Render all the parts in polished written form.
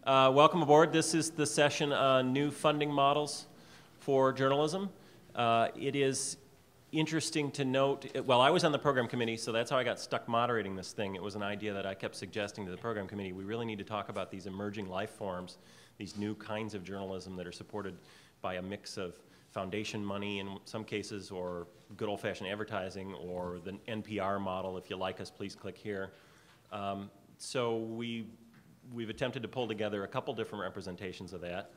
Welcome aboard. This is the session on new funding models for journalism. It is interesting to note, well, I was on the program committee, so that's how I got stuck moderating this thing. It was an idea that I kept suggesting to the program committee. We really need to talk about these emerging life forms, these new kinds of journalism that are supported by a mix of foundation money in some cases, or good old-fashioned advertising, or the NPR model. If you like us, please click here. So we've attempted to pull together a couple different representations of that,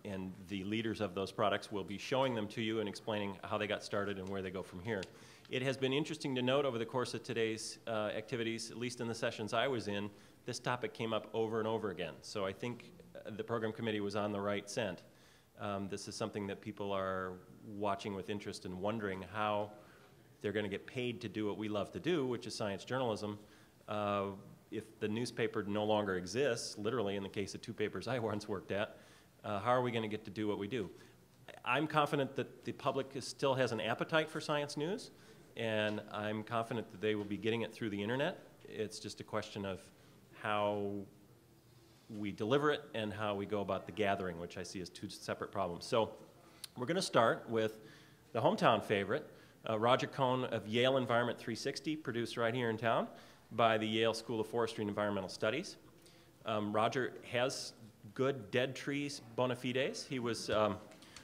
and the leaders of those products will be showing them to you and explaining how they got started and where they go from here. It has been interesting to note over the course of today's activities, at least in the sessions I was in, this topic came up over and over again. So I think the program committee was on the right scent. This is something that people are watching with interest and wondering how they're going to get paid to do what we love to do, which is science journalism. If the newspaper no longer exists, literally in the case of two papers I once worked at, how are we going to get to do what we do? I'm confident that the public still has an appetite for science news, and I'm confident that they will be getting it through the internet. It's just a question of how we deliver it and how we go about the gathering, which I see as two separate problems. So we're going to start with the hometown favorite, Roger Cohn of Yale Environment 360, produced right here in town by the Yale School of Forestry and Environmental Studies. Roger has good dead trees bona fides. He was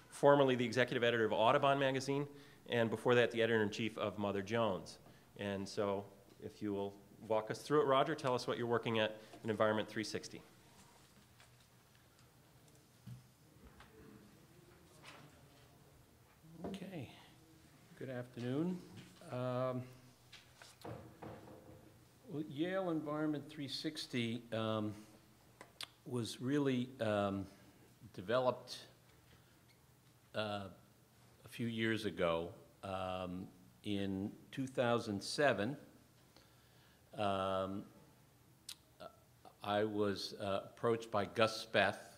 formerly the executive editor of Audubon magazine, and before that the editor-in-chief of Mother Jones. And so if you will walk us through it, Roger, tell us what you're working at in Environment 360. Okay, good afternoon. Well, Yale Environment 360 was really developed a few years ago. In 2007, I was approached by Gus Speth,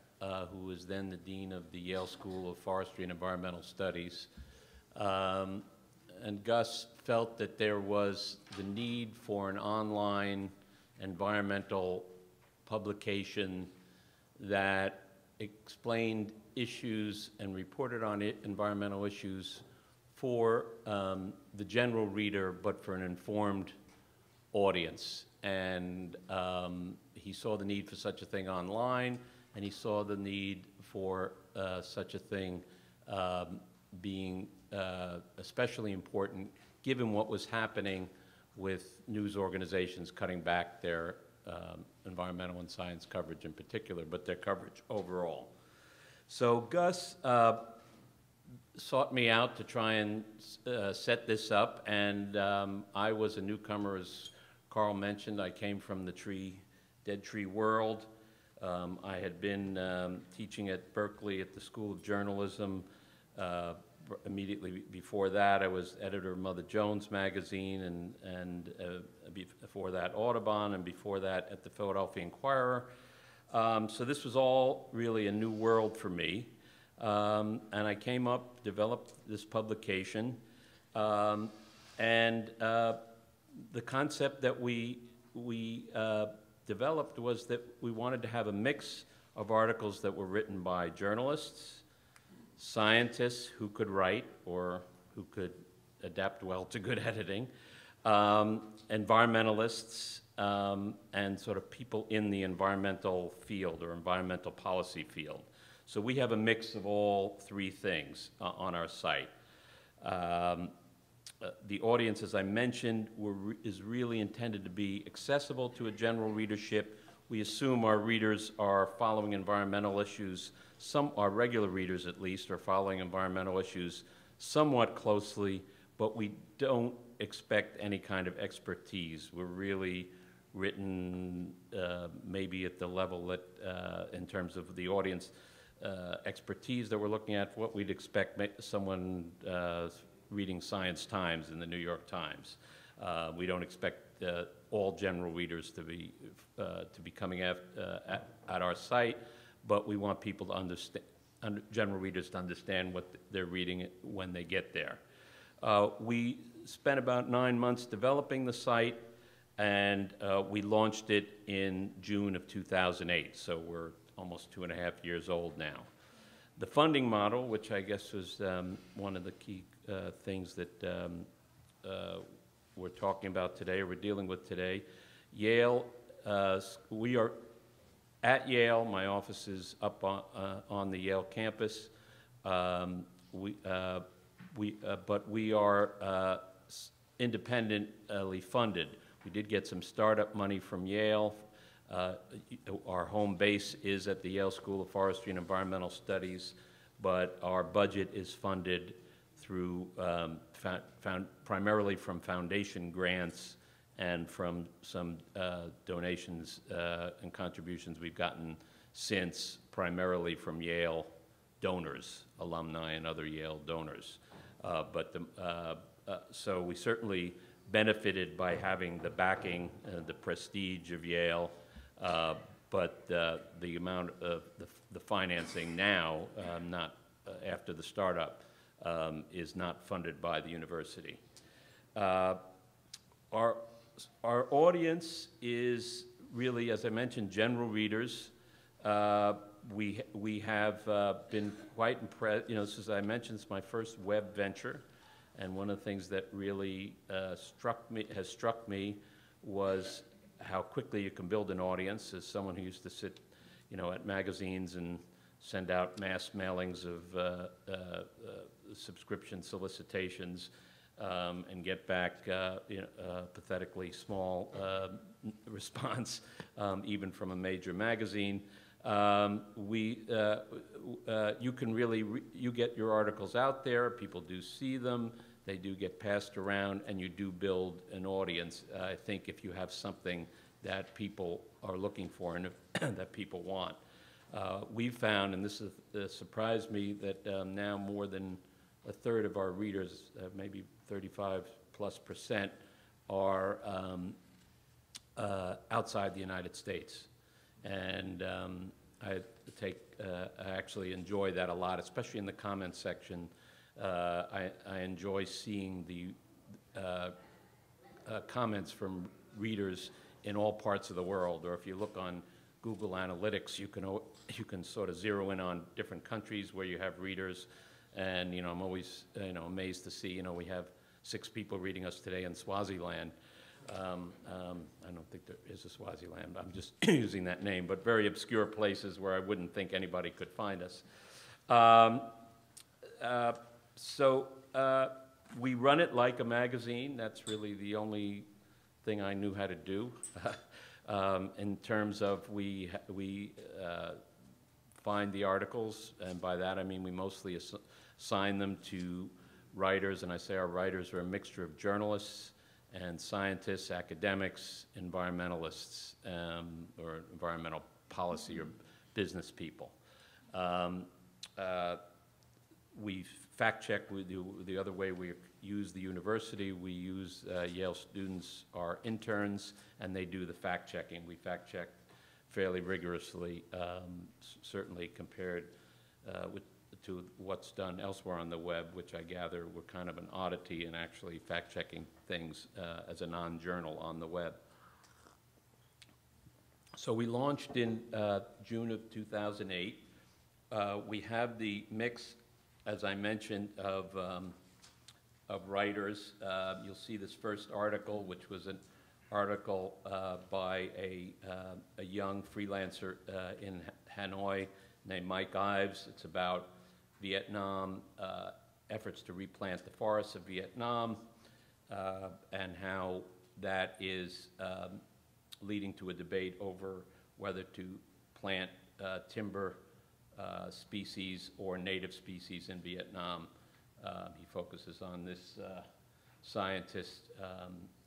who was then the dean of the Yale School of Forestry and Environmental Studies. And Gus felt that there was the need for an online environmental publication that explained issues and reported on environmental issues for the general reader, but for an informed audience. And he saw the need for such a thing online, and he saw the need for such a thing being especially important given what was happening with news organizations cutting back their environmental and science coverage in particular, but their coverage overall. So Gus sought me out to try and set this up, and I was a newcomer, as Carl mentioned. I came from the dead tree world. I had been teaching at Berkeley at the School of Journalism. Immediately before that, I was editor of Mother Jones magazine, and before that Audubon, and before that at the Philadelphia Inquirer. So this was all really a new world for me. And I came up, developed this publication, and the concept that we developed was that we wanted to have a mix of articles that were written by journalists, scientists who could write or who could adapt well to good editing, environmentalists, and sort of people in the environmental field or environmental policy field. So we have a mix of all three things on our site. The audience, as I mentioned, is really intended to be accessible to a general readership. We assume our readers are following environmental issues. Our regular readers, at least, are following environmental issues somewhat closely, but we don't expect any kind of expertise. We're really written maybe at the level that, in terms of the audience expertise that we're looking at, what we'd expect someone reading Science Times in the New York Times. We don't expect all general readers to be coming at our site, but we want people to understand, general readers to understand what they're reading when they get there. We spent about 9 months developing the site, and we launched it in June of 2008, so we're almost 2.5 years old now. The funding model, which I guess was one of the key things that we're talking about today, or we're dealing with today, Yale, we are at Yale. My office is up on the Yale campus. But we are independently funded. We did get some startup money from Yale. Our home base is at the Yale School of Forestry and Environmental Studies, but our budget is funded through primarily from foundation grants and from some donations and contributions we've gotten since, primarily from Yale donors, alumni and other Yale donors. So we certainly benefited by having the backing, the prestige of Yale, but the amount of the financing now, not after the startup, is not funded by the university. Our audience is really, as I mentioned, general readers. We have been quite impressed. You know, as I mentioned, it's my first web venture, and one of the things that really has struck me was how quickly you can build an audience. As someone who used to sit, you know, at magazines and send out mass mailings of subscription solicitations and get back pathetically small response, even from a major magazine. You can really, you get your articles out there, people do see them, they do get passed around, and you do build an audience. I think if you have something that people are looking for and that people want. We've found, and this has surprised me, that now more than a third of our readers, maybe 35+%, are outside the United States. And I actually enjoy that a lot, especially in the comments section. I enjoy seeing the comments from readers in all parts of the world. Or if you look on Google Analytics, you can sort of zero in on different countries where you have readers. And I'm always amazed to see we have 6 people reading us today in Swaziland. I don't think there is a Swaziland. I'm just using that name, but very obscure places where I wouldn't think anybody could find us. So we run it like a magazine. That's really the only thing I knew how to do. In terms of we find the articles, and by that I mean we mostly assign them to writers, and I say our writers are a mixture of journalists and scientists, academics, environmentalists, or environmental policy or business people. We fact check the other way we use the university. We use Yale students, our interns, and they do the fact checking. We fact check fairly rigorously, certainly compared to what's done elsewhere on the web, which I gather we're kind of an oddity in actually fact-checking things as a non-journal on the web. So we launched in June of 2008. We have the mix, as I mentioned, of writers. You'll see this first article, which was an article by a young freelancer in Hanoi named Mike Ives. It's about Vietnam, efforts to replant the forests of Vietnam, and how that is leading to a debate over whether to plant timber species or native species in Vietnam. He focuses on this scientist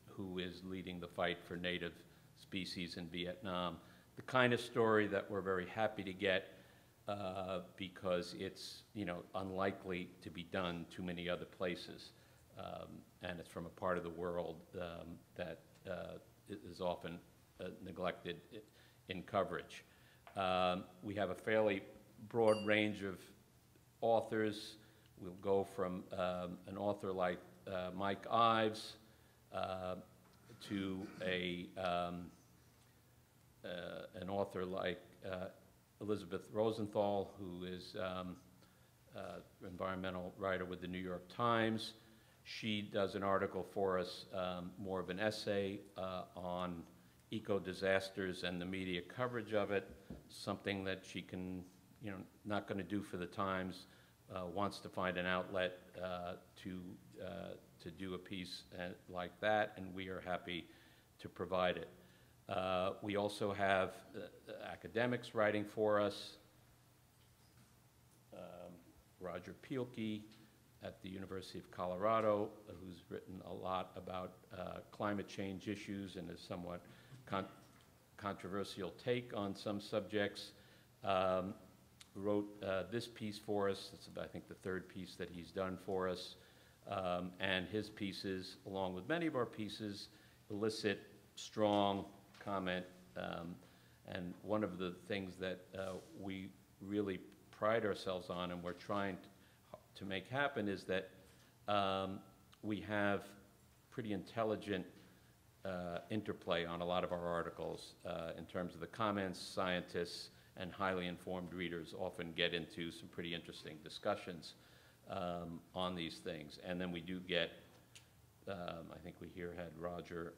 who is leading the fight for native species in Vietnam. The kind of story that we're very happy to get because it's unlikely to be done too many other places, and it's from a part of the world that is often neglected in coverage. We have a fairly broad range of authors. We'll go from an author like Mike Ives to an author like Elizabeth Rosenthal, who is environmental writer with the New York Times. She does an article for us, more of an essay on eco-disasters and the media coverage of it, something that she can, not going to do for the Times, wants to find an outlet to do a piece like that, and we are happy to provide it. We also have academics writing for us. Roger Pielke at the University of Colorado, who's written a lot about climate change issues and a somewhat controversial take on some subjects, wrote this piece for us. It's, I think, the third piece that he's done for us. And his pieces, along with many of our pieces, elicit strong comment. And one of the things that we really pride ourselves on and we're trying to make happen is that we have pretty intelligent interplay on a lot of our articles in terms of the comments. Scientists and highly informed readers often get into some pretty interesting discussions on these things. And then we do get, I think we here had Roger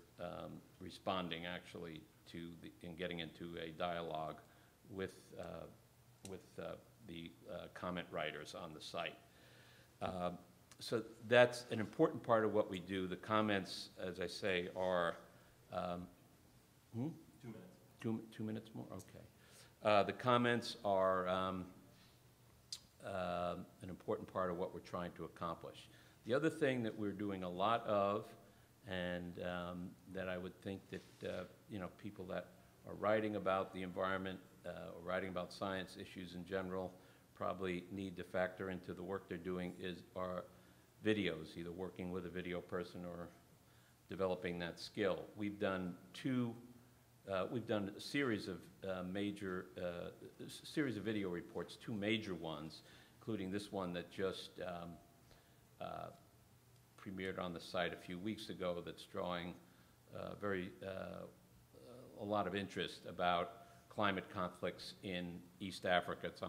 responding actually to in getting into a dialogue with the comment writers on the site. So that's an important part of what we do. The comments, as I say, are 2 minutes. 2 minutes more? Okay. The comments are an important part of what we're trying to accomplish. The other thing that we're doing a lot of, and that I would think that people that are writing about the environment or writing about science issues in general probably need to factor into the work they're doing are videos, either working with a video person or developing that skill. We've done a series of series of video reports, 2 major ones, including this one that just premiered on the site a few weeks ago that's drawing a lot of interest about climate conflicts in East Africa. It's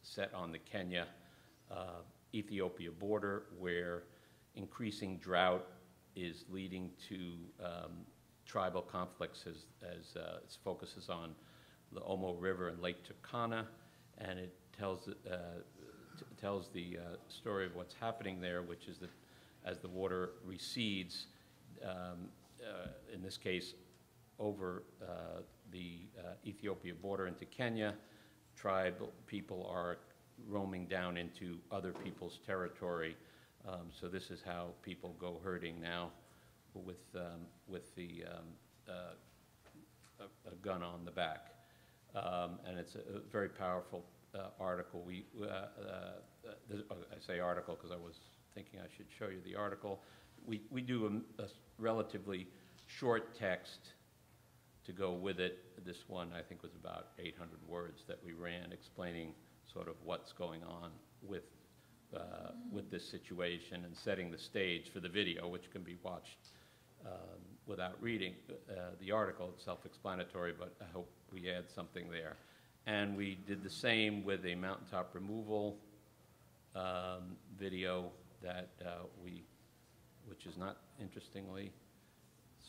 set on the Kenya-Ethiopia border, where increasing drought is leading to tribal conflicts as it focuses on the Omo River and Lake Turkana, and it tells the story of what's happening there, which is that as the water recedes, in this case over the Ethiopia border into Kenya, tribal people are roaming down into other people's territory. So this is how people go herding now with a gun on the back. And it's a very powerful article. I say article because I was thinking I should show you the article. We do a relatively short text to go with it. This one, I think, was about 800 words that we ran explaining sort of what's going on with this situation and setting the stage for the video, which can be watched without reading the article. It's self-explanatory, but I hope we add something there. And we did the same with a mountaintop removal video that which is not, interestingly,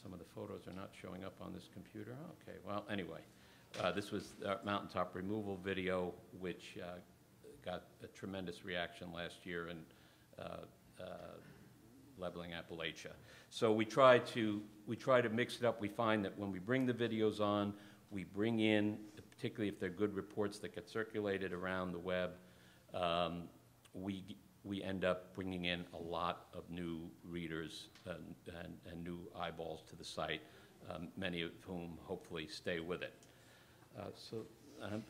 some of the photos are not showing up on this computer. Okay, well, anyway, this was a mountaintop removal video, which got a tremendous reaction last year in leveling Appalachia. So we try to mix it up. We find that when we bring the videos on, we bring in, particularly if they're good reports that get circulated around the web, we end up bringing in a lot of new readers and new eyeballs to the site, many of whom hopefully stay with it. So I have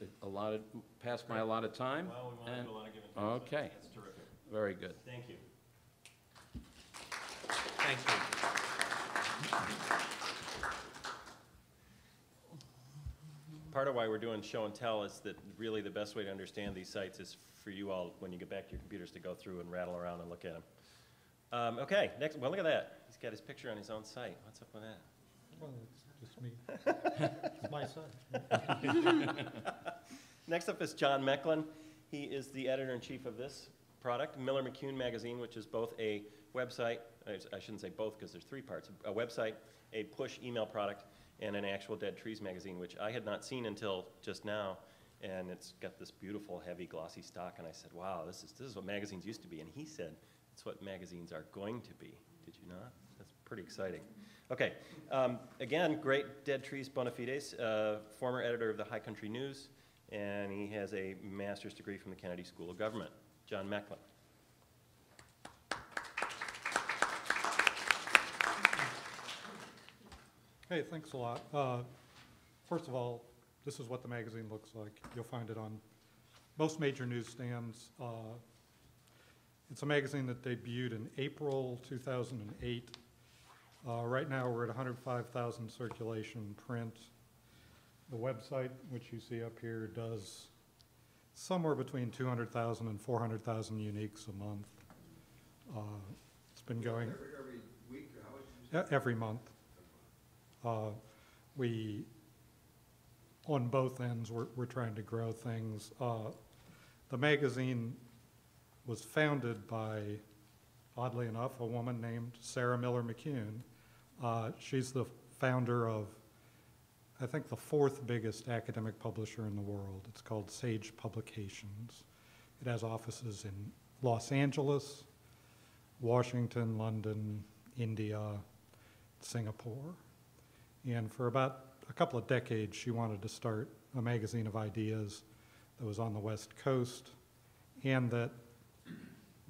past my allotted time. Well, we want to do a lot of give and take. Okay. That's terrific. Very good. Thank you. Thank you. Part of why we're doing show and tell is that really the best way to understand these sites is for you all, when you get back to your computers, to go through and rattle around and look at them. Okay, next, well, look at that. He's got his picture on his own site. What's up with that? Well, it's just me. It's my son. Next up is John Mecklin. He is the editor-in-chief of this product, Miller McCune Magazine, which is both a website, I shouldn't say both because there's three parts, a website, a push email product, and an actual Dead Trees magazine, which I had not seen until just now. And it's got this beautiful, heavy, glossy stock. And I said, wow, this is what magazines used to be. And he said, it's what magazines are going to be. Did you not? That's pretty exciting. Okay, again, great Dead Trees bona fides, former editor of the High Country News, and he has a master's degree from the Kennedy School of Government. John Mecklin. Hey, thanks a lot. First of all, this is what the magazine looks like. You'll find it on most major newsstands. It's a magazine that debuted in April 2008. Right now we're at 105,000 circulation print. The website, which you see up here, does somewhere between 200,000 and 400,000 uniques a month. It's been going every week, or how much did you say? every month. We, on both ends, we're trying to grow things. The magazine was founded by, oddly enough, a woman named Sarah Miller McCune. She's the founder of, I think, the fourth biggest academic publisher in the world. It's called Sage Publications. It has offices in Los Angeles, Washington, London, India, Singapore. And for about a couple of decades, she wanted to start a magazine of ideas that was on the West Coast and that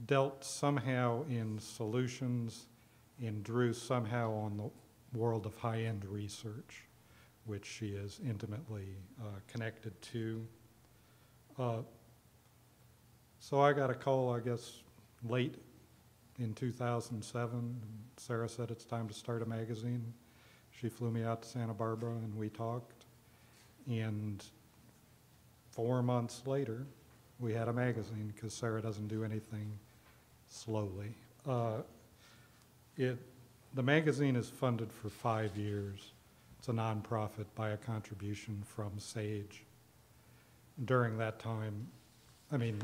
dealt somehow in solutions and drew somehow on the world of high-end research, which she is intimately connected to. So I got a call, I guess, late in 2007. Sarah said it's time to start a magazine. She flew me out to Santa Barbara and we talked. And 4 months later, we had a magazine because Sarah doesn't do anything slowly. The magazine is funded for 5 years. It's a nonprofit by a contribution from Sage. During that time, I mean,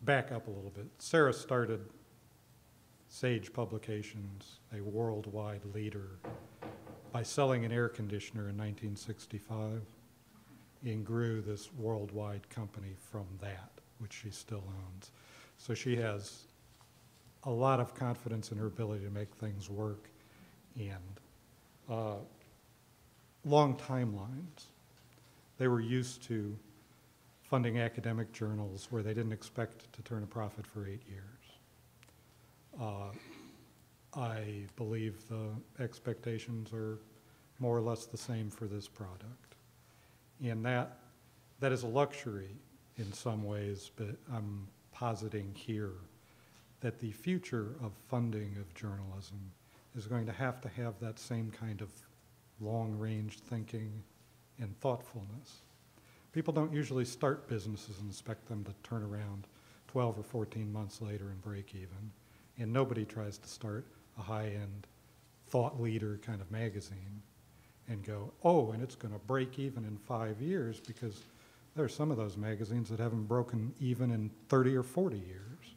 back up a little bit. Sarah started Sage Publications, a worldwide leader, by selling an air conditioner in 1965 and grew this worldwide company from that, which she still owns. So she has a lot of confidence in her ability to make things work and long timelines. They were used to funding academic journals where they didn't expect to turn a profit for 8 years. I believe the expectations are more or less the same for this product. And that is a luxury in some ways, but I'm positing here that the future of funding of journalism is going to have that same kind of long-range thinking and thoughtfulness. People don't usually start businesses and expect them to turn around 12 or 14 months later and break even. And nobody tries to start a high-end thought leader kind of magazine and go, oh, and it's going to break even in 5 years, because there are some of those magazines that haven't broken even in 30 or 40 years.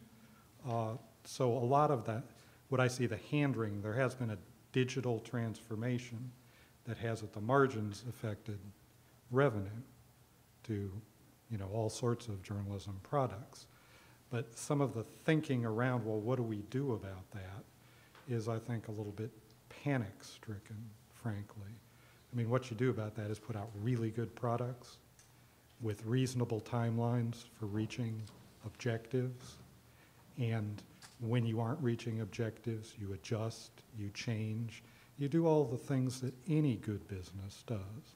So a lot of that, what I see the hand-wringing, there has been a digital transformation that has at the margins affected revenue to, all sorts of journalism products. But some of the thinking around, well, what do we do about that, is, I think, a little bit panic-stricken, frankly. I mean, what you do about that is put out really good products with reasonable timelines for reaching objectives. And when you aren't reaching objectives, you adjust, you change, you do all the things that any good business does.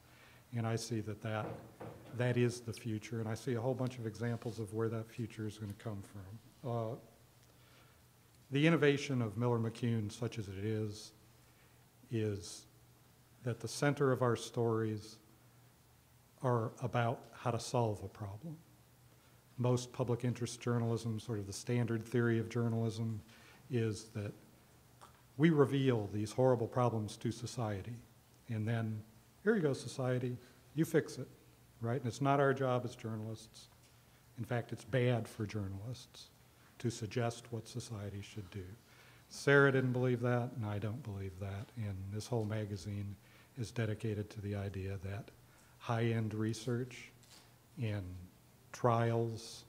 And I see that is the future, and I see a whole bunch of examples of where that future is going to come from. The innovation of Miller McCune, such as it is that the center of our stories are about how to solve a problem. most public interest journalism, sort of the standard theory of journalism, is that we reveal these horrible problems to society, and then, here you go, society, you fix it, right? And it's not our job as journalists. In fact, it's bad for journalists to suggest what society should do. Sarah didn't believe that, and I don't believe that, and this whole magazine is dedicated to the idea that high-end research and trials,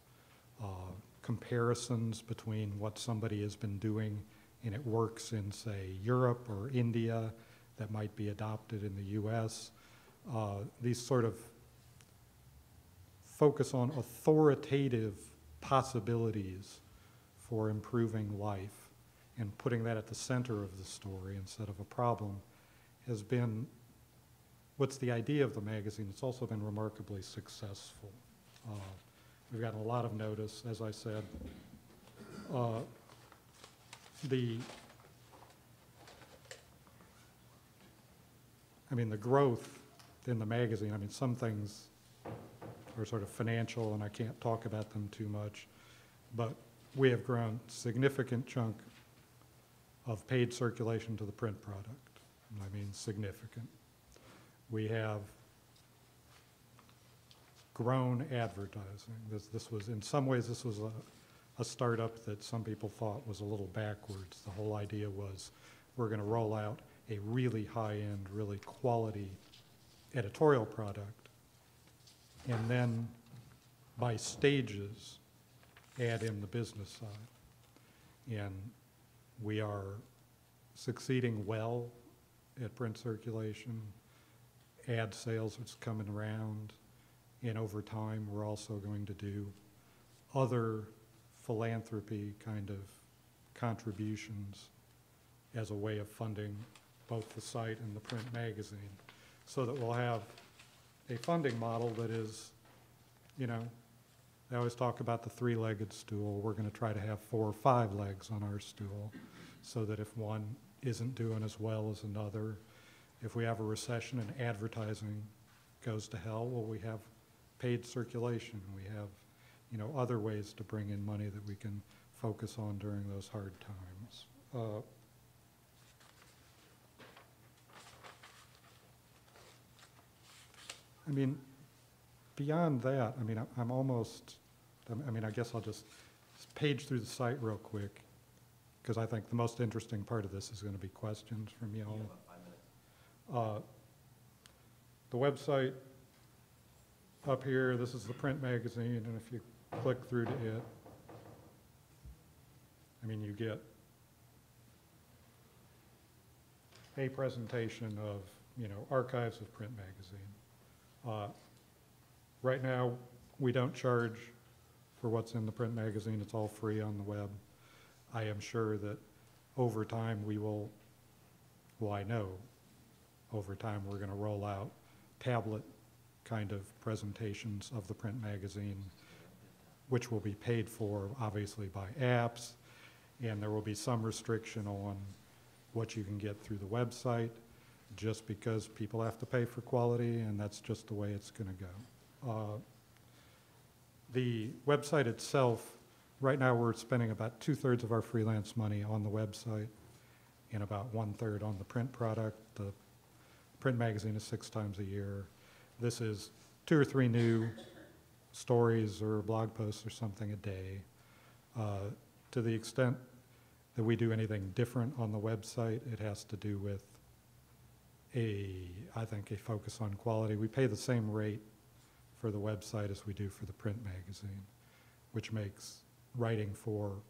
comparisons between what somebody has been doing and it works in, say, Europe or India that might be adopted in the US, these sort of focus on authoritative possibilities for improving life and putting that at the center of the story instead of a problem has been what's the idea of the magazine. It's also been remarkably successful. We've gotten a lot of notice, as I said. The growth in the magazine, some things are sort of financial and I can't talk about them too much, but we have grown a significant chunk of paid circulation to the print product. Significant. We have grown advertising. This was, in some ways, this was a startup that some people thought was a little backwards. The whole idea was we're going to roll out a really high-end, really quality editorial product, and then by stages add in the business side. And we are succeeding well at print circulation. Ad sales is coming around, and over time we're also going to do other philanthropy kind of contributions as a way of funding both the site and the print magazine, so that we'll have a funding model that is, they always talk about the three-legged stool. We're going to try to have 4 or 5 legs on our stool, so that if one isn't doing as well as another, if we have a recession and advertising goes to hell, well, we have paid circulation. We have, other ways to bring in money that we can focus on during those hard times. Beyond that, I'm almost, I guess I'll just page through the site real quick, because I think the most interesting part of this is going to be questions from you all. The website up here, this is the print magazine, and if you click through to it, you get a presentation of, archives of print magazine. Right now, we don't charge for what's in the print magazine. It's all free on the web. I am sure that over time we will, I know over time we're going to roll out tablet kind of presentations of the print magazine, which will be paid for obviously by apps, and there will be some restriction on what you can get through the website, just because people have to pay for quality, and that's just the way it's going to go. The website itself, right now we're spending about 2/3 of our freelance money on the website and about 1/3 on the print product. The print magazine is 6 times a year. This is 2 or 3 new stories or blog posts or something a day. To the extent that we do anything different on the website, it has to do with I think a focus on quality. We pay the same rate for the website as we do for the print magazine, which makes writing for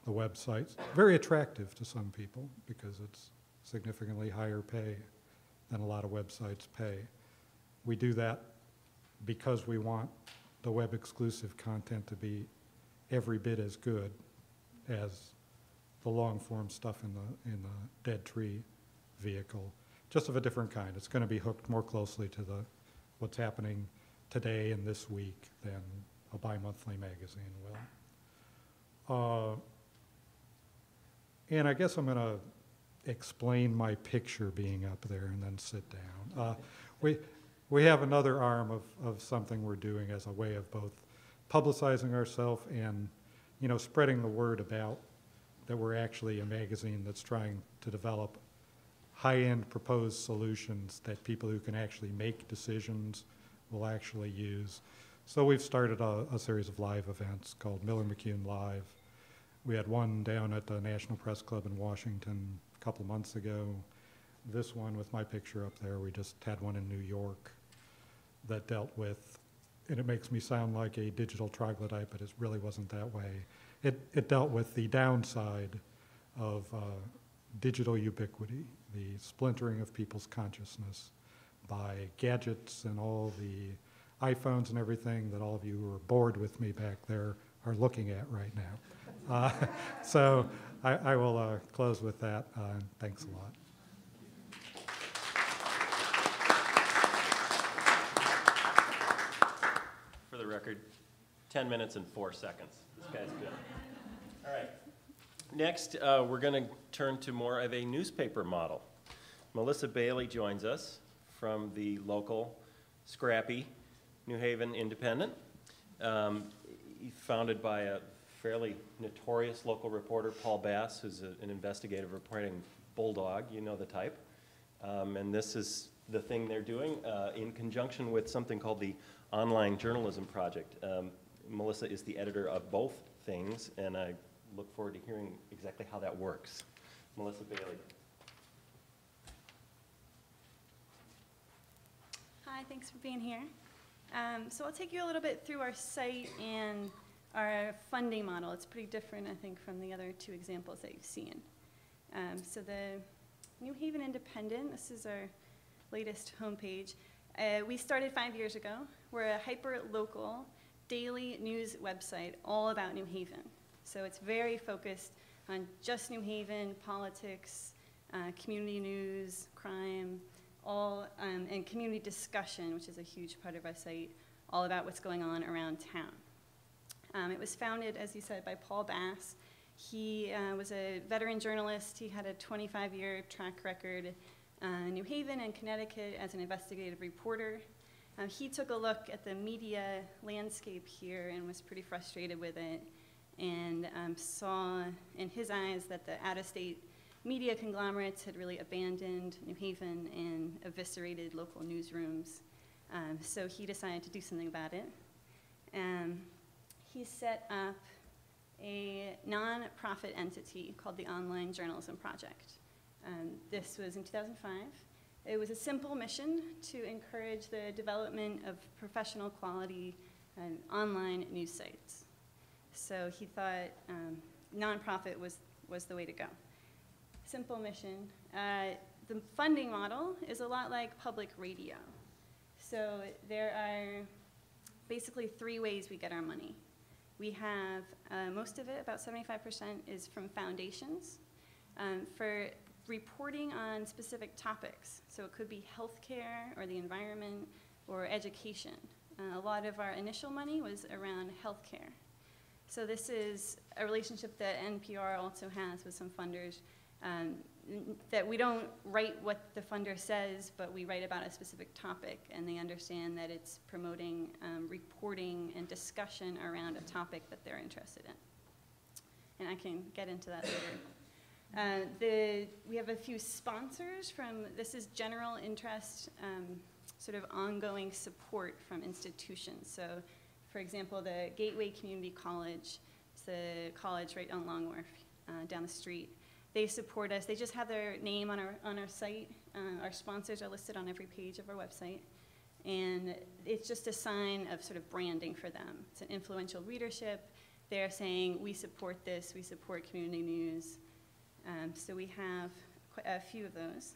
the website very attractive to some people because it's significantly higher pay than a lot of websites pay. We do that because we want the web exclusive content to be every bit as good as the long form stuff in the Dead Tree vehicle, just of a different kind. It's going to be hooked more closely to what's happening today and this week than a bi-monthly magazine will. And I guess I'm going to explain my picture being up there and then sit down. We have another arm of something we're doing as a way of both publicizing ourselves and, you know, spreading the word about that we're actually a magazine that's trying to develop high-end proposed solutions that people who can actually make decisions will actually use. So we've started a series of live events called Miller McCune Live. We had one down at the National Press Club in Washington a couple months ago. This one with my picture up there, we just had one in New York that dealt with, and it makes me sound like a digital troglodyte, but it really wasn't that way. It dealt with the downside of digital ubiquity, the splintering of people's consciousness by gadgets and all the iPhones and everything that all of you who are bored with me back there are looking at right now. So I will close with that. Thanks a lot. For the record, 10 minutes and 4 seconds. This guy's good. All right. Next, we're going to turn to more of a newspaper model. Melissa Bailey joins us from the local, scrappy New Haven Independent, founded by a fairly notorious local reporter, Paul Bass, who's an investigative reporting bulldog. You know the type. And this is the thing they're doing in conjunction with something called the Online Journalism Project. Melissa is the editor of both things, and I look forward to hearing exactly how that works. Melissa Bailey. Hi, thanks for being here. So I'll take you a little bit through our site and our funding model. It's pretty different, I think, from the other two examples that you've seen. So the New Haven Independent, this is our latest homepage. We started 5 years ago. We're a hyper-local daily news website all about New Haven. So it's very focused on just New Haven, politics, community news, crime, all, and community discussion, which is a huge part of our site, all about what's going on around town. It was founded, as you said, by Paul Bass. He was a veteran journalist. He had a 25-year track record in New Haven and Connecticut as an investigative reporter. He took a look at the media landscape here and was pretty frustrated with it, and saw in his eyes that the out-of-state media conglomerates had really abandoned New Haven and eviscerated local newsrooms. So he decided to do something about it. He set up a non-profit entity called the Online Journalism Project. This was in 2005. It was a simple mission to encourage the development of professional quality online news sites. So he thought nonprofit was the way to go. Simple mission. The funding model is a lot like public radio. So there are basically 3 ways we get our money. We have, most of it, about 75%, is from foundations for reporting on specific topics. So it could be healthcare or the environment or education. A lot of our initial money was around healthcare. So this is a relationship that NPR also has with some funders, that we don't write what the funder says, but we write about a specific topic, and they understand that it's promoting reporting and discussion around a topic that they're interested in. And I can get into that later. We have a few sponsors from, this is general interest, sort of ongoing support from institutions. So, for example, the Gateway Community College, it's the college right on Long Wharf, down the street. They support us. They just have their name on our site. Our sponsors are listed on every page of our website. And it's just a sign of sort of branding for them. It's an influential readership. They're saying, we support this, we support community news. So we have quite a few of those.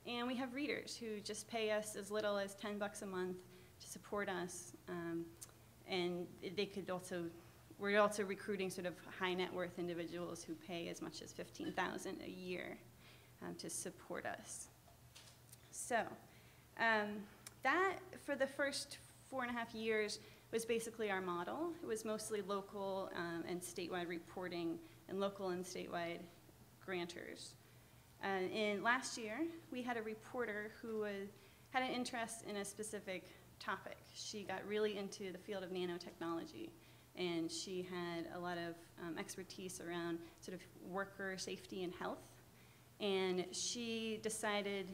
And we have readers who just pay us as little as $10 a month to support us. And they could also, we're also recruiting sort of high net worth individuals who pay as much as $15,000 a year to support us. So that, for the first 4.5 years, was basically our model. It was mostly local and statewide reporting and local and statewide grantors. In last year, we had a reporter who had an interest in a specific topic. She got really into the field of nanotechnology. and she had a lot of expertise around sort of worker safety and health. And she decided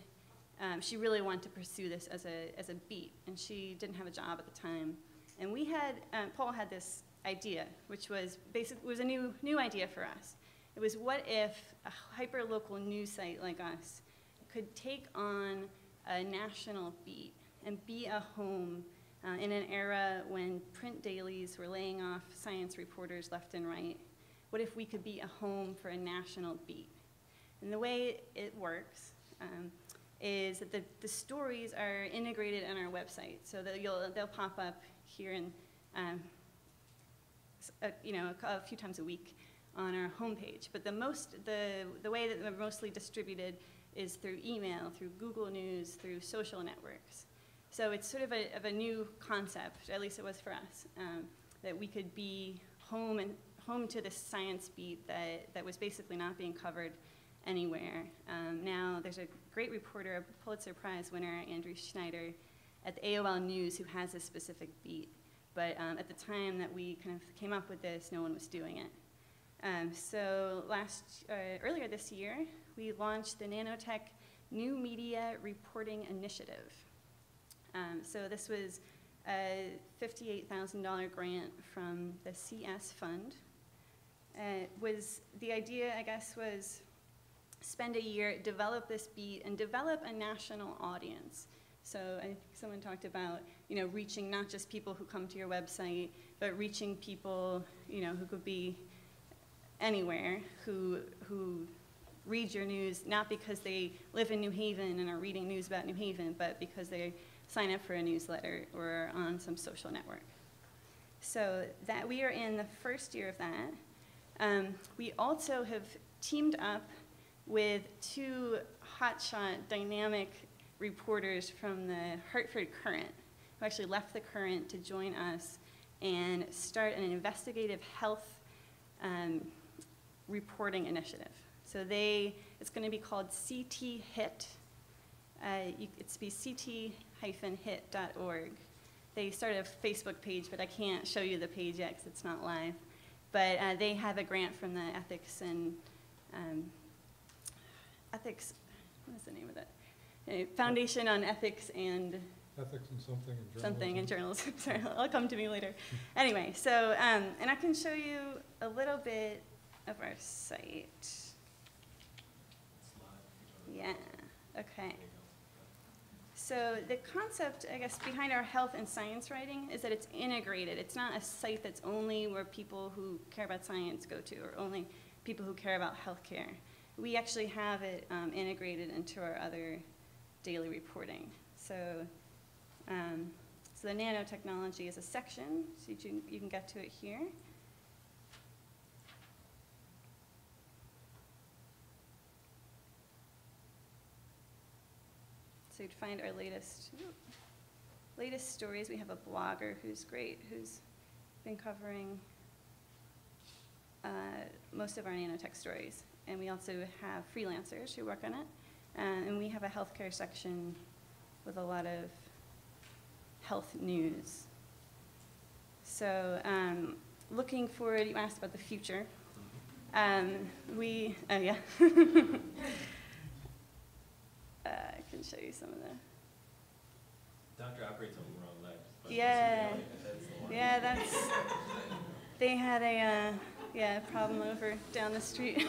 she really wanted to pursue this as a beat, and she didn't have a job at the time. And we had, Paul had this idea, which was a new idea for us. It was, what if a hyper-local news site like us could take on a national beat and be a home in an era when print dailies were laying off science reporters left and right? What if we could be a home for a national beat? And the way it works is that the stories are integrated on our website, so that they'll pop up here in, a few times a week on our homepage. But the way that they're mostly distributed is through email, through Google News, through social networks. So it's sort of a new concept, at least it was for us, that we could be home to this science beat that was basically not being covered anywhere. Now there's a great reporter, a Pulitzer Prize winner, Andrew Schneider, at the AOL News, who has a specific beat. But at the time that we kind of came up with this, no one was doing it. So earlier this year, we launched the Nanotech New Media Reporting Initiative. So this was a $58,000 grant from the CS Fund. The idea, I guess, was spend a year, develop this beat, and develop a national audience. So I think someone talked about, reaching not just people who come to your website, but reaching people, who could be anywhere, who read your news, not because they live in New Haven and are reading news about New Haven, but because they sign up for a newsletter or on some social network. So that we are in the first year of that. We also have teamed up with two hotshot dynamic reporters from the Hartford Courant, who actually left the Courant to join us and start an investigative health reporting initiative. So it's going to be called CT HIT. It's be ct-hit.org. They started a Facebook page, but I can't show you the page yet because it's not live. But they have a grant from the Ethics, what is the name of that? Foundation on Ethics and Ethics and something in journalism. Something in journalism. Sorry, it'll come to me later. Anyway, so, and I can show you a little bit of our site. Yeah, okay. So the concept, I guess, behind our health and science writing is that it's integrated. It's not a site that's only where people who care about science go to, or only people who care about healthcare. We actually have it integrated into our other daily reporting. So, so the nanotechnology is a section, so you can get to it here. So you'd find our latest stories. We have a blogger who's great, who's been covering most of our nanotech stories. And we also have freelancers who work on it. And we have a healthcare section with a lot of health news. So looking forward, you asked about the future. Yeah. I can show you some of the. Doctor operates on the wrong leg. Yeah. Yeah, they had a problem over down the street.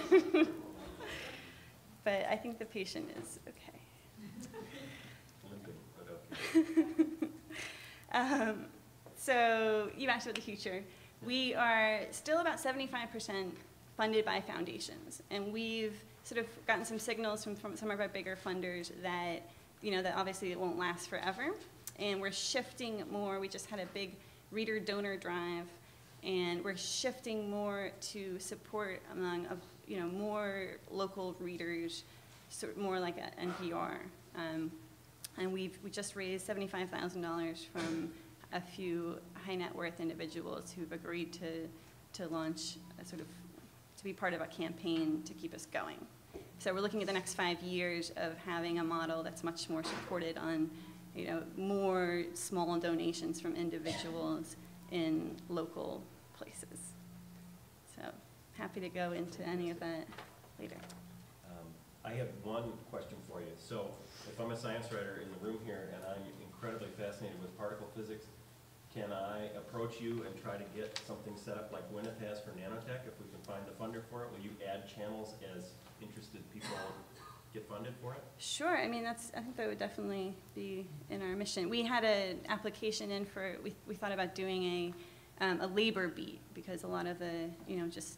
But I think the patient is okay. So you asked about the future. We are still about 75% funded by foundations, and we've sort of gotten some signals from some of our bigger funders that, that obviously it won't last forever, and we're shifting more. We just had a big reader donor drive, and we're shifting more to support among, more local readers, sort of more like an NPR. And we just raised $75,000 from a few high net worth individuals who've agreed to launch to be part of a campaign to keep us going. So we're looking at the next 5 years of having a model that's much more supported on, more small donations from individuals in local places. So happy to go into any of that later. I have one question for you. So if I'm a science writer in the room here and I'm incredibly fascinated with particle physics, can I approach you and try to get something set up like Gwyneth has for nanotech? If we can find the funder for it, will you add channels as interested people get funded for it? Sure. I mean, I think that would definitely be in our mission. We had an application in for, we thought about doing a labor beat, because a lot of the, just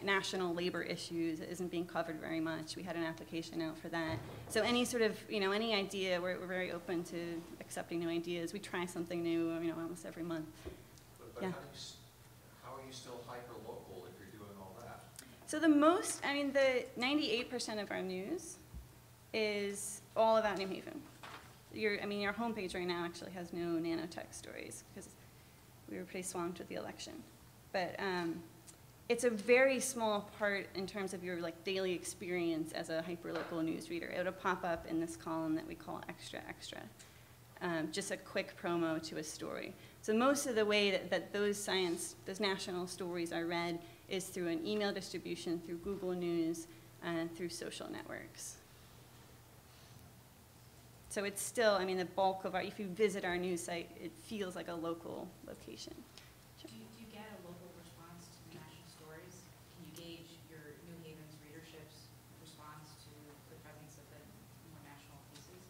national labor issues isn't being covered very much. We had an application out for that. So any sort of, any idea, we're very open to accepting new ideas. We try something new, almost every month. But Yeah. how are you still hyper-local if you're doing all that? So the 98% of our news is all about New Haven. Your homepage right now actually has no nanotech stories because we were pretty swamped with the election. But it's a very small part in terms of your daily experience as a hyperlocal news reader. It'll pop up in this column that we call Extra Extra. Just a quick promo to a story. So most of the way that those national stories are read is through an email distribution, through Google News, and through social networks. So it's still, the bulk of if you visit our news site, it feels like a local location. Do you get a local response to the national stories? Can you gauge your New Haven's readership's response to the presence of the more national pieces?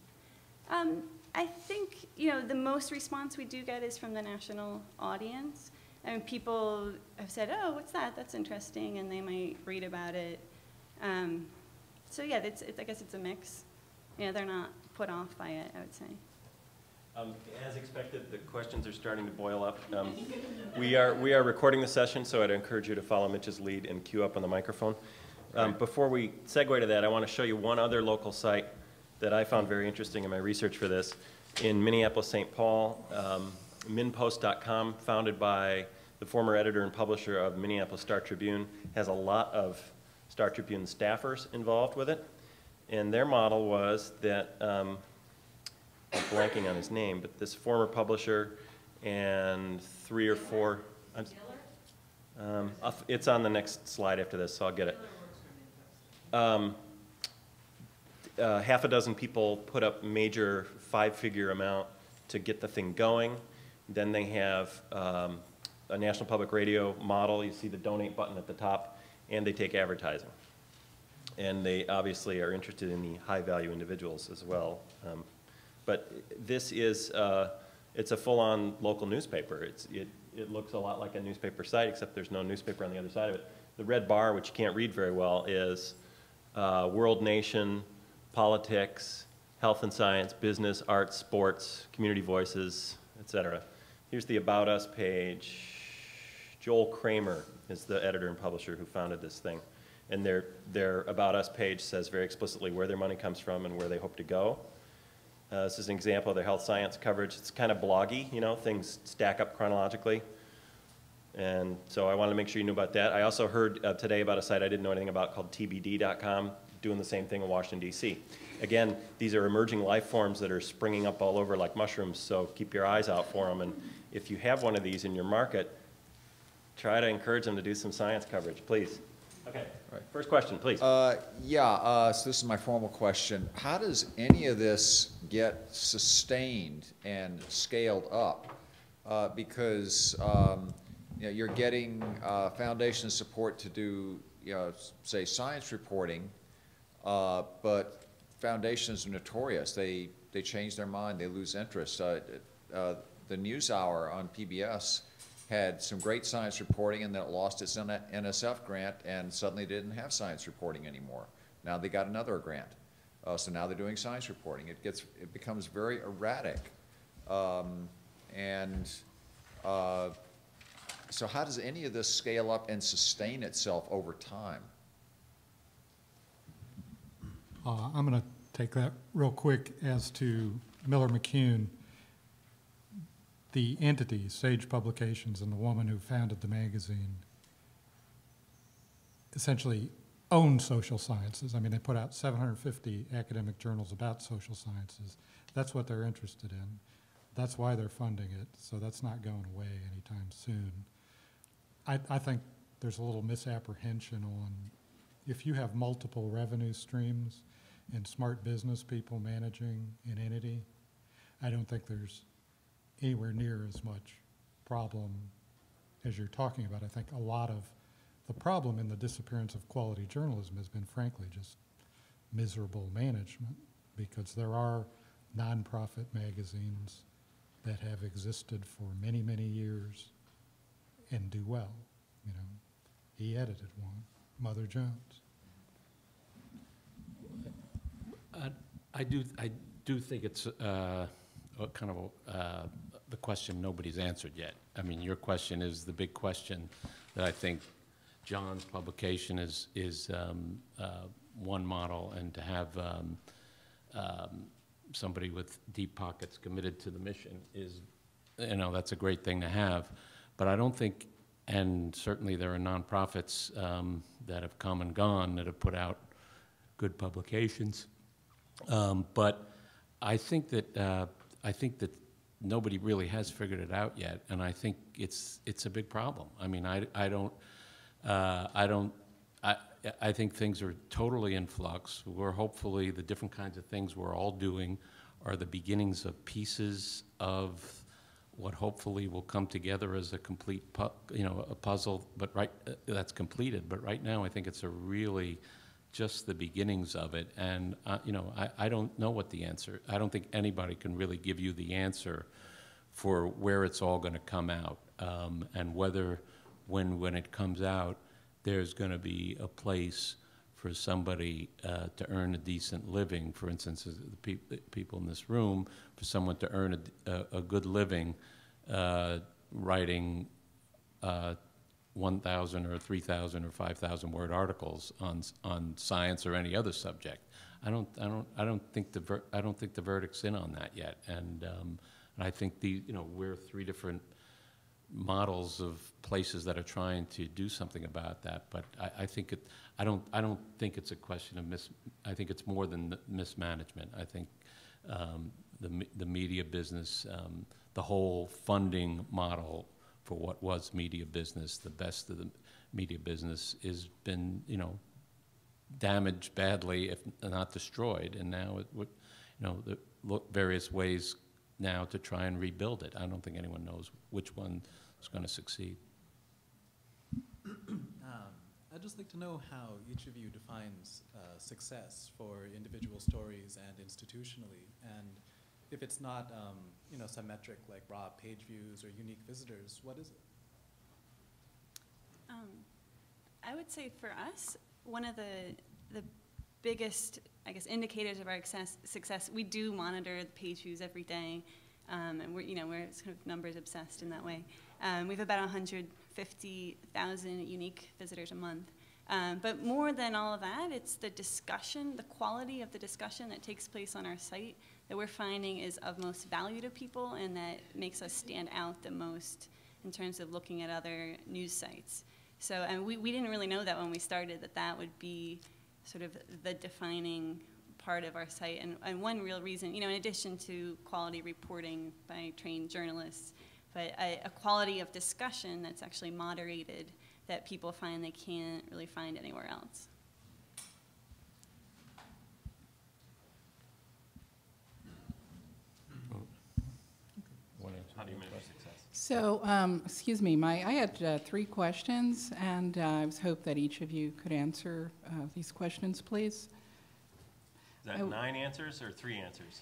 I think, the most response we do get is from the national audience. People have said, oh, what's that? That's interesting, and they might read about it. So yeah, I guess it's a mix. They're not put off by it, I would say. As expected, the questions are starting to boil up. We are recording the session, so I'd encourage you to follow Mitch's lead and queue up on the microphone. Before we segue to that, I want to show you one other local site that I found very interesting in my research for this. In Minneapolis, St. Paul, minpost.com, founded by the former editor and publisher of Minneapolis Star-Tribune, has a lot of Star-Tribune staffers involved with it. And their model was that, I'm blanking on his name, but this former publisher and 3 or 4, it's on the next slide after this, so I'll get it. Half a dozen people put up major 5-figure amount to get the thing going. Then they have a National Public Radio model. You see the donate button at the top, and they take advertising. And they obviously are interested in the high-value individuals as well. But this is, it's a full-on local newspaper. It looks a lot like a newspaper site, except there's no newspaper on the other side of it. The red bar, which you can't read very well, is world, nation, politics, health and science, business, arts, sports, community voices, etc. Here's the About Us page. Joel Kramer is the editor and publisher who founded this thing. And their About Us page says very explicitly where their money comes from and where they hope to go. This is an example of their health science coverage. It's kind of bloggy, things stack up chronologically. And so I wanted to make sure you knew about that. I also heard today about a site I didn't know anything about called tbd.com, doing the same thing in Washington, D.C. Again, these are emerging life forms that are springing up all over like mushrooms, so keep your eyes out for them. And if you have one of these in your market, try to encourage them to do some science coverage, please. Okay, Right. First question, please. So this is my formal question. How does any of this get sustained and scaled up? Because you're getting foundation support to do, say, science reporting, but foundations are notorious. They change their mind. They lose interest. The NewsHour on PBS had some great science reporting, and then it lost its NSF grant, and suddenly didn't have science reporting anymore. Now they got another grant, so now they're doing science reporting. It becomes very erratic, so how does any of this scale up and sustain itself over time? I'm going to take that real quick as to Miller McCune. The entity, Sage Publications, and the woman who founded the magazine essentially own social sciences. I mean, they put out 750 academic journals about social sciences. That's what they're interested in. That's why they're funding it, so that's not going away anytime soon. I think there's a little misapprehension on, if you have multiple revenue streams and smart business people managing an entity, I don't think there's anywhere near as much problem as you're talking about. I think a lot of the problem in the disappearance of quality journalism has been, frankly, just miserable management, because there are nonprofit magazines that have existed for many, many years and do well. You know, he edited one, Mother Jones. I do think it's kind of the question nobody's answered yet. I mean, your question is the big question that I think John's publication is one model, and to have somebody with deep pockets committed to the mission is, you know, that's a great thing to have. But I don't think, and certainly there are nonprofits that have come and gone that have put out good publications. But I think that nobody really has figured it out yet, and I think it's a big problem. I mean, I think things are totally in flux. We're hopefully, the different kinds of things we're all doing are the beginnings of pieces of what hopefully will come together as a complete, a puzzle. But that's completed. But right now, I think it's really just the beginnings of it. And I don't know what the answer. I don't think anybody can really give you the answer for where it's all going to come out, and whether when it comes out, there's going to be a place for somebody to earn a decent living. For instance, the people in this room, for someone to earn a good living writing 1,000 or 3,000 or 5,000 word articles on science or any other subject. I don't think the verdict's in on that yet. And I think we're three different models of places that are trying to do something about that, but I don't think it's a question of I think it's more than mismanagement. I think the media business, the whole funding model for what was media business, the best of the media business, has been damaged badly, if not destroyed, and now the various ways now to try and rebuild it. I don't think anyone knows which one is going to succeed. I'd just like to know how each of you defines success for individual stories and institutionally, and if it's not some metric like raw page views or unique visitors, what is it? I would say for us, one of the biggest, I guess, indicators of our success, we do monitor the page views every day, and we're sort of numbers obsessed in that way. We have about 150,000 unique visitors a month. But more than all of that, it's the discussion, the quality of the discussion that takes place on our site that we're finding is of most value to people, and that makes us stand out the most in terms of looking at other news sites. So, and we didn't really know that when we started, that would be sort of the defining part of our site. And one real reason, in addition to quality reporting by trained journalists, but a quality of discussion that's actually moderated that people find they can't really find anywhere else. How do you measure success? So, excuse me, I had 3 questions, and I was hoping that each of you could answer these questions, please. Is that 9 answers or 3 answers?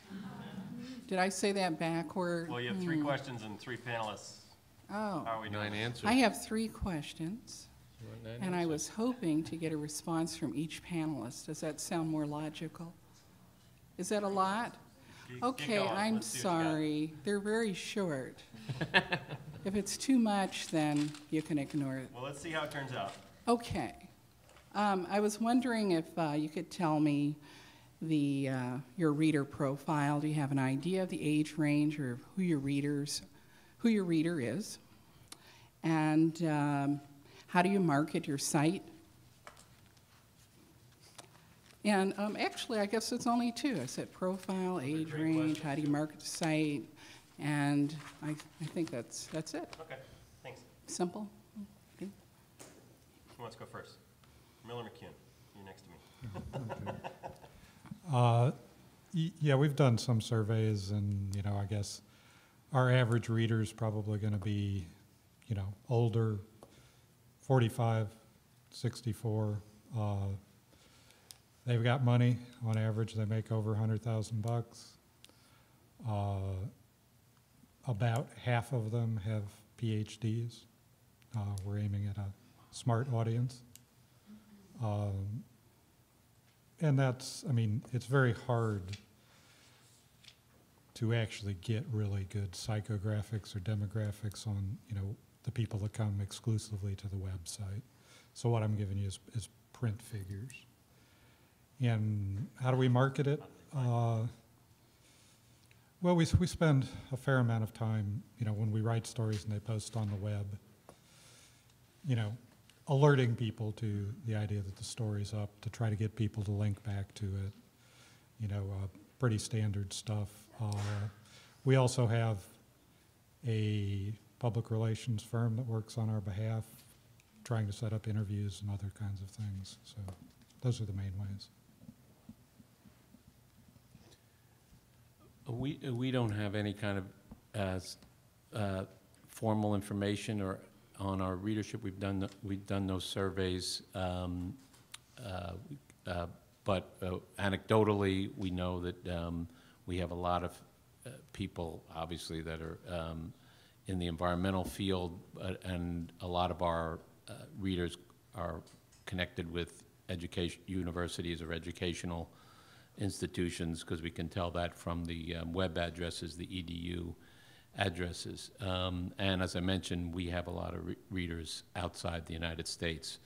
Did I say that backward? Well, you have 3 questions and 3 panelists. Oh. How are we doing? 9 answers. I have 3 questions, You want 9 and I answers? was hoping to get a response from each panelist. Does that sound more logical? Is that a lot? Keep Okay, going. I'm Let's see what you got. sorry. They're very short. If it's too much, then you can ignore it. Well, let's see how it turns out. Okay. I was wondering if you could tell me your reader profile. Do you have an idea of the age range or who your reader is? And how do you market your site? And actually, I guess it's only 2. I said profile, age range, how do you market the site? And I think that's it. Okay, thanks. Simple. Okay. Who wants to go first? Miller McCune, you're next to me. Yeah, we've done some surveys, and, you know, I guess our average reader is probably going to be, you know, older, 45, 64. They've got money. On average, they make over $100,000. About half of them have PhDs. We're aiming at a smart audience. And that's, I mean, it's very hard to actually get really good psychographics or demographics on, you know, the people that come exclusively to the website. So what I'm giving you is print figures. And how do we market it? Well, we spend a fair amount of time, you know, when we write stories and they post on the web, you know, alerting people to the idea that the story's up, to try to get people to link back to it, you know, pretty standard stuff. We also have a public relations firm that works on our behalf, trying to set up interviews and other kinds of things. So those are the main ways. We don't have any kind of formal information or on our readership. We've done no surveys, but anecdotally we know that we have a lot of people, obviously, that are in the environmental field, and a lot of our readers are connected with universities or educational institutions, because we can tell that from the web addresses, the EDU addresses. And as I mentioned, we have a lot of readers outside the United States,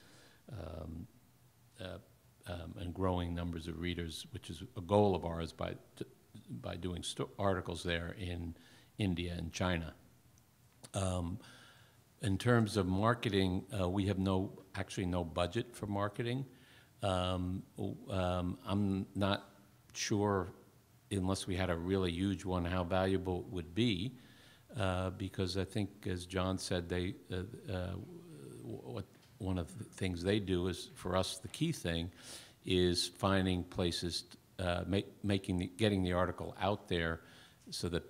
and growing numbers of readers, which is a goal of ours by doing articles there in India and China. In terms of marketing, we have actually no budget for marketing. I'm not sure, unless we had a really huge one, how valuable it would be, because I think, as John said, one of the things they do is, for us, the key thing is finding places, getting the article out there so that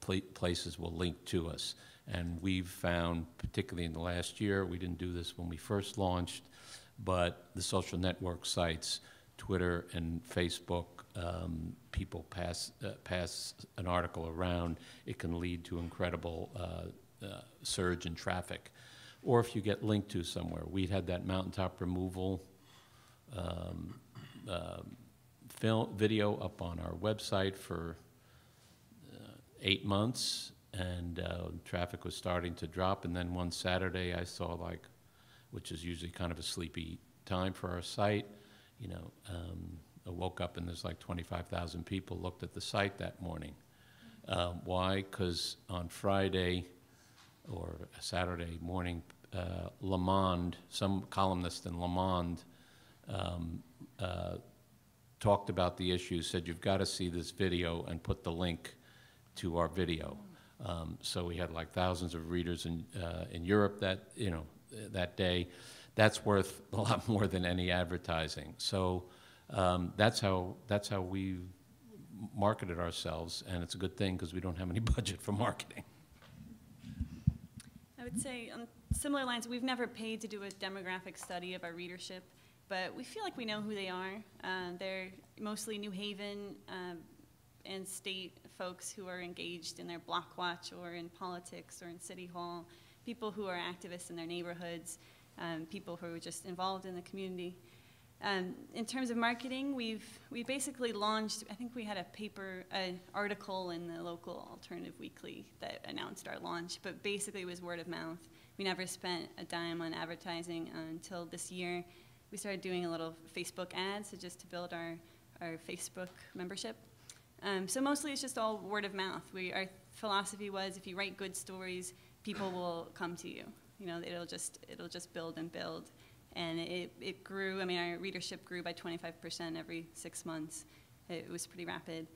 places will link to us. And we've found, particularly in the last year, we didn't do this when we first launched, but the social network sites, Twitter and Facebook, people pass an article around, it can lead to incredible surge in traffic. Or if you get linked to somewhere. We had that mountaintop removal video up on our website for 8 months, and traffic was starting to drop. And then one Saturday I saw, which is usually kind of a sleepy time for our site, you know, I woke up and there's like 25,000 people looked at the site that morning. Why? Because on Friday or Saturday morning, Le Monde, some columnist in Le Monde talked about the issue, said, you've got to see this video, and put the link to our video. So we had like thousands of readers in Europe that day. That's worth a lot more than any advertising. So that's how we marketed ourselves, and it's a good thing because we don't have any budget for marketing. I would say on similar lines, we've never paid to do a demographic study of our readership, but we feel like we know who they are. They're mostly New Haven and state folks who are engaged in their block watch or in politics or in City Hall, people who are activists in their neighborhoods, people who are just involved in the community. In terms of marketing, we basically launched, I think we had an article in the local alternative weekly that announced our launch, but basically it was word of mouth. We never spent a dime on advertising until this year. We started doing a little Facebook ad, so just to build our Facebook membership. So mostly it's just all word of mouth. Our philosophy was, if you write good stories, people will come to you. You know, it'll just build and build. And it grew. I mean, our readership grew by 25% every 6 months. It was pretty rapid.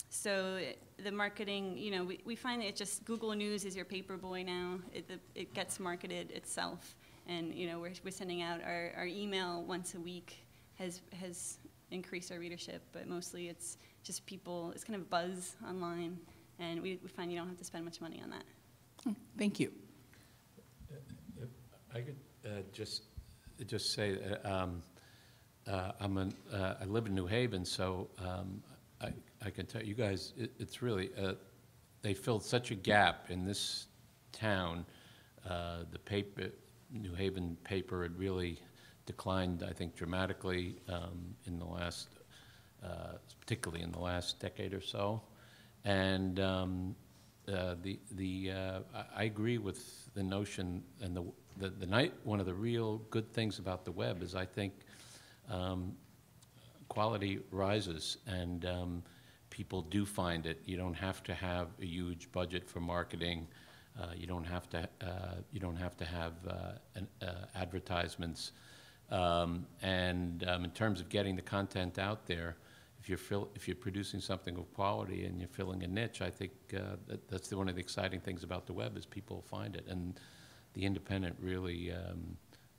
So the marketing, you know, we find that Google News is your paper boy now. It gets marketed itself. And we're sending out our email once a week has increased our readership, but mostly it's just people, it's kind of buzz online, and we find you don't have to spend much money on that. Thank you. If I could just say, I live in New Haven, so I can tell you guys, it's really, they filled such a gap in this town. The paper, New Haven paper, had really declined, I think, dramatically in the last, particularly in the last decade or so. And I agree with the notion, and one of the real good things about the web is I think quality rises, and people do find it. You don't have to have a huge budget for marketing. You don't have to have advertisements. And in terms of getting the content out there, if you're producing something of quality and you're filling a niche, I think that's one of the exciting things about the web is people find it. And the Independent really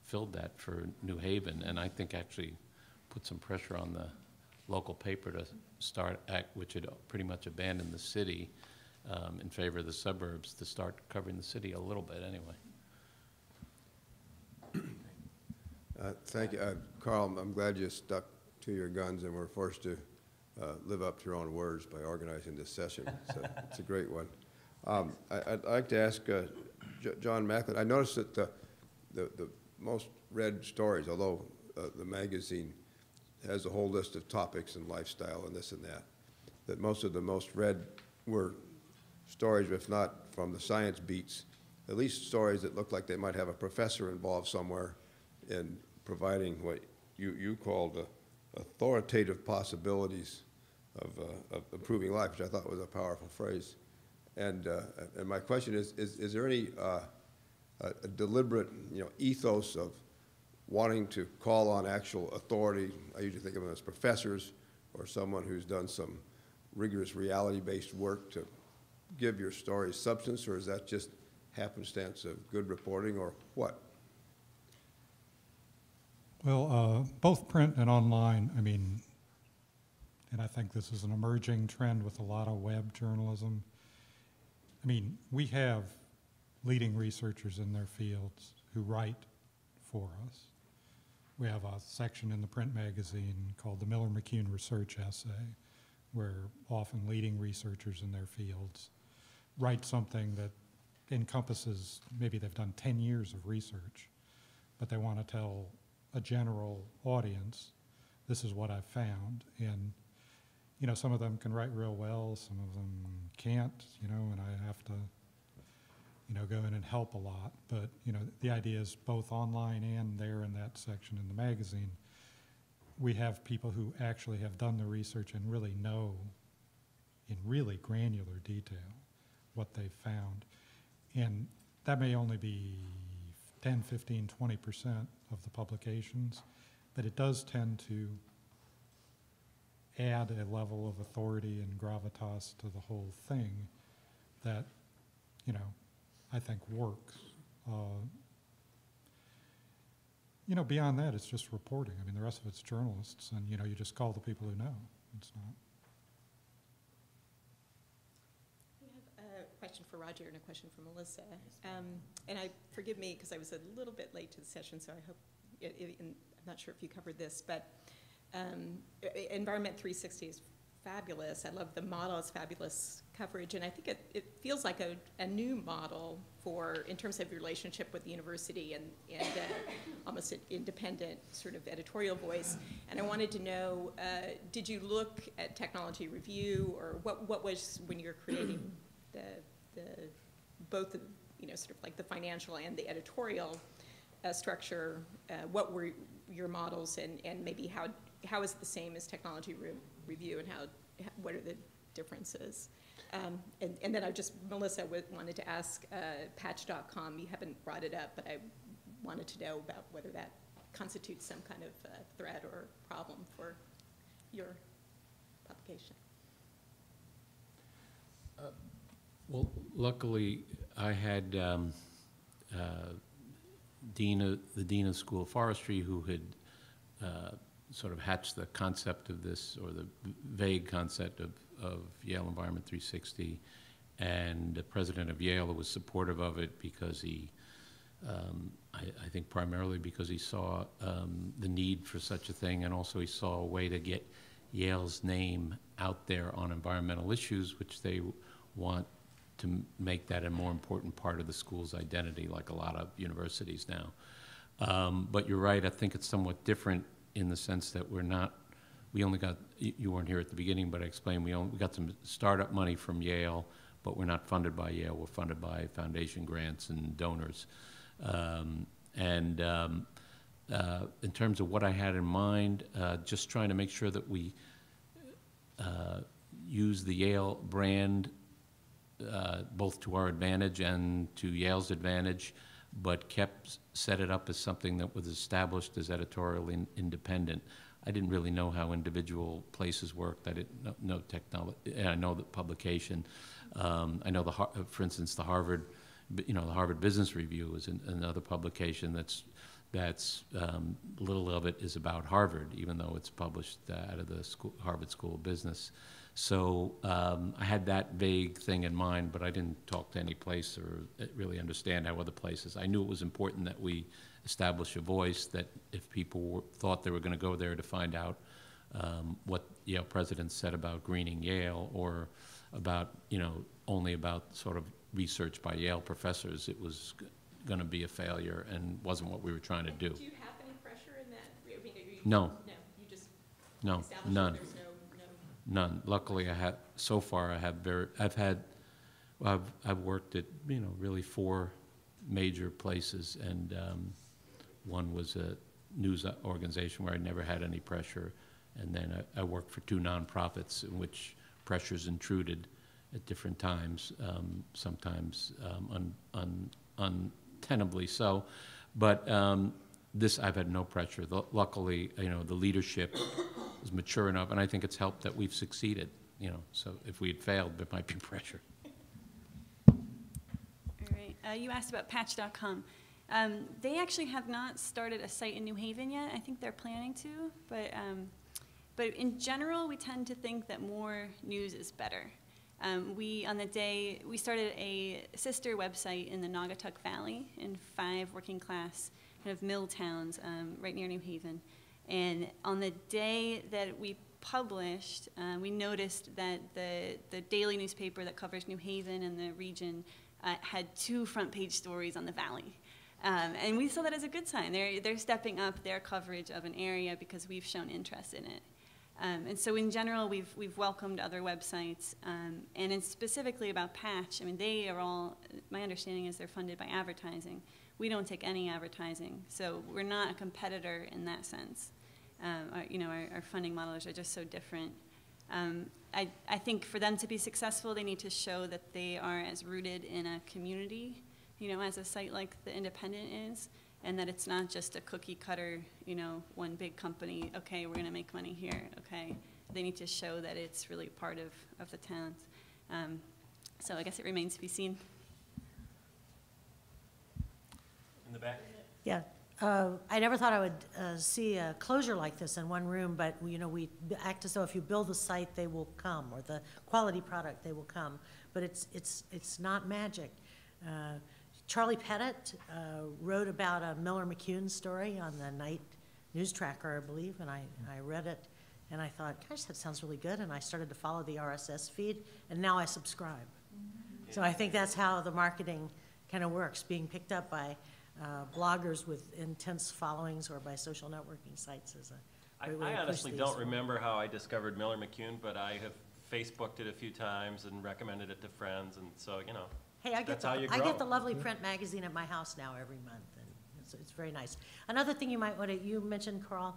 filled that for New Haven, and I think actually put some pressure on the local paper to start, which had pretty much abandoned the city in favor of the suburbs, to start covering the city a little bit anyway. Thank you. Carl, I'm glad you stuck to your guns and were forced to live up to your own words by organizing this session. So it's a great one. I'd like to ask John Macklin. I noticed that the most read stories, although the magazine has a whole list of topics and lifestyle and this and that most of the most read were stories, if not from the science beats, at least stories that looked like they might have a professor involved somewhere in providing what you called authoritative possibilities of improving life, which I thought was a powerful phrase. And my question is there any a deliberate ethos of wanting to call on actual authority? I usually think of them as professors or someone who's done some rigorous reality-based work to give your story substance, or is that just happenstance of good reporting, or what? Well, both print and online, I mean, and I think this is an emerging trend with a lot of web journalism. I mean, we have leading researchers in their fields who write for us. We have a section in the print magazine called the Miller-McCune Research Essay, where often leading researchers in their fields write something that encompasses, maybe they've done 10 years of research, but they want to tell a general audience, this is what I've found. And some of them can write real well, some of them can't, and I have to go in and help a lot. But the idea is both online and there in that section in the magazine, we have people who actually have done the research and really know in really granular detail what they've found. And that may only be 10, 15, 20% of the publications, but it does tend to add a level of authority and gravitas to the whole thing that, I think works. Beyond that, it's just reporting. I mean, the rest of it's journalists, and, you just call the people who know. It's not. We have a question for Roger and a question for Melissa. And forgive me, because I was a little bit late to the session, so I hope, I'm not sure if you covered this, but Environment 360 is fabulous. I love the model. It's fabulous coverage, and I think it feels like a new model in terms of your relationship with the university and almost an independent sort of editorial voice. And I wanted to know, did you look at technology review, or what was, when you're creating both sort of like the financial and the editorial structure, what were your models, and maybe how is it the same as technology review, and what are the differences? And then Melissa wanted to ask patch.com. You haven't brought it up, but I wanted to know about whether that constitutes some kind of threat or problem for your publication. Well, luckily, I had the dean of School of Forestry, who had sort of hatched the concept of this, or the vague concept of Yale Environment 360, and the president of Yale was supportive of it because he, I think primarily because he saw the need for such a thing, and also he saw a way to get Yale's name out there on environmental issues, which they want to make that a more important part of the school's identity, like a lot of universities now. But you're right, I think it's somewhat different in the sense that we only got, you weren't here at the beginning, but I explained we got some startup money from Yale, but we're not funded by Yale, we're funded by foundation grants and donors. In terms of what I had in mind, just trying to make sure that we use the Yale brand both to our advantage and to Yale's advantage, but set it up as something that was established as editorially independent. I didn't really know how individual places worked. I didn't know technology. I know the publication. I know for instance, the Harvard Business Review is another publication that's little of it is about Harvard, even though it's published out of the Harvard School of Business. So I had that vague thing in mind, but I didn't talk to any place or really understand how other places. I knew it was important that we establish a voice, that if people thought they were going to go there to find out what Yale presidents said about greening Yale, or about, only about sort of research by Yale professors, it was going to be a failure and wasn't what we were trying to do. Do you have any pressure in that? I mean, No. No, you just No, established none. that there's no. None. Luckily, I've worked at, really 4 major places, and one was a news organization where I never had any pressure, and then I worked for 2 nonprofits in which pressures intruded at different times, sometimes untenably so. But this, I've had no pressure. Luckily, the leadership is mature enough, and I think it's helped that we've succeeded. So if we had failed, there might be pressure. All right. You asked about Patch.com. They actually have not started a site in New Haven yet. I think they're planning to, but in general, we tend to think that more news is better. We started a sister website in the Naugatuck Valley in 5 working class kind of mill towns right near New Haven. And on the day that we published, we noticed that the daily newspaper that covers New Haven and the region had 2 front page stories on the valley. And we saw that as a good sign. They're stepping up their coverage of an area because we've shown interest in it. And so in general, we've welcomed other websites. And specifically about Patch, I mean, they are all, my understanding is they're funded by advertising. We don't take any advertising, so we're not a competitor in that sense. Our funding models are just so different. I think for them to be successful, they need to show that they are as rooted in a community, as a site like The Independent is, and that it's not just a cookie cutter, one big company, okay, we're gonna make money here, okay. They need to show that it's really part of the towns. So I guess it remains to be seen. In the back? Yeah. I never thought I would see a closure like this in one room, but we act as though if you build the site, they will come, or the quality product, they will come. But it's not magic. Charlie Pettit wrote about a Miller McCune story on the Night News Tracker, I believe, and I read it, and I thought, gosh, that sounds really good, and I started to follow the RSS feed, and now I subscribe. Mm-hmm. So I think that's how the marketing kind of works, being picked up by bloggers with intense followings or by social networking sites is a great way to push honestly these. don't remember how I discovered Miller McCune, but I have Facebooked it a few times and recommended it to friends, and so, Hey, I get the lovely print magazine at my house now every month, and it's very nice. Another thing you might want to, you mentioned, Carl,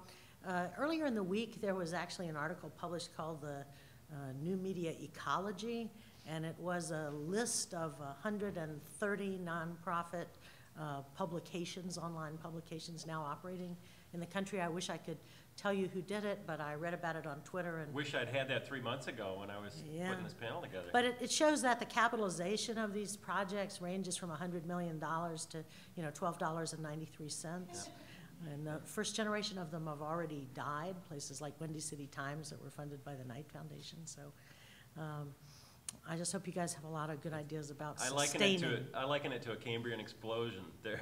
earlier in the week there was actually an article published called the New Media Ecology, and it was a list of 130 nonprofit publications, online publications now operating in the country. I wish I could tell you who did it, but I read about it on Twitter. And wish I'd had that 3 months ago when I was putting this panel together. But it shows that the capitalization of these projects ranges from $100 million to, $12.93. And the first generation of them have already died, places like Windy City Times that were funded by the Knight Foundation. So I just hope you guys have a lot of good ideas about sustaining. I liken it to a Cambrian explosion. There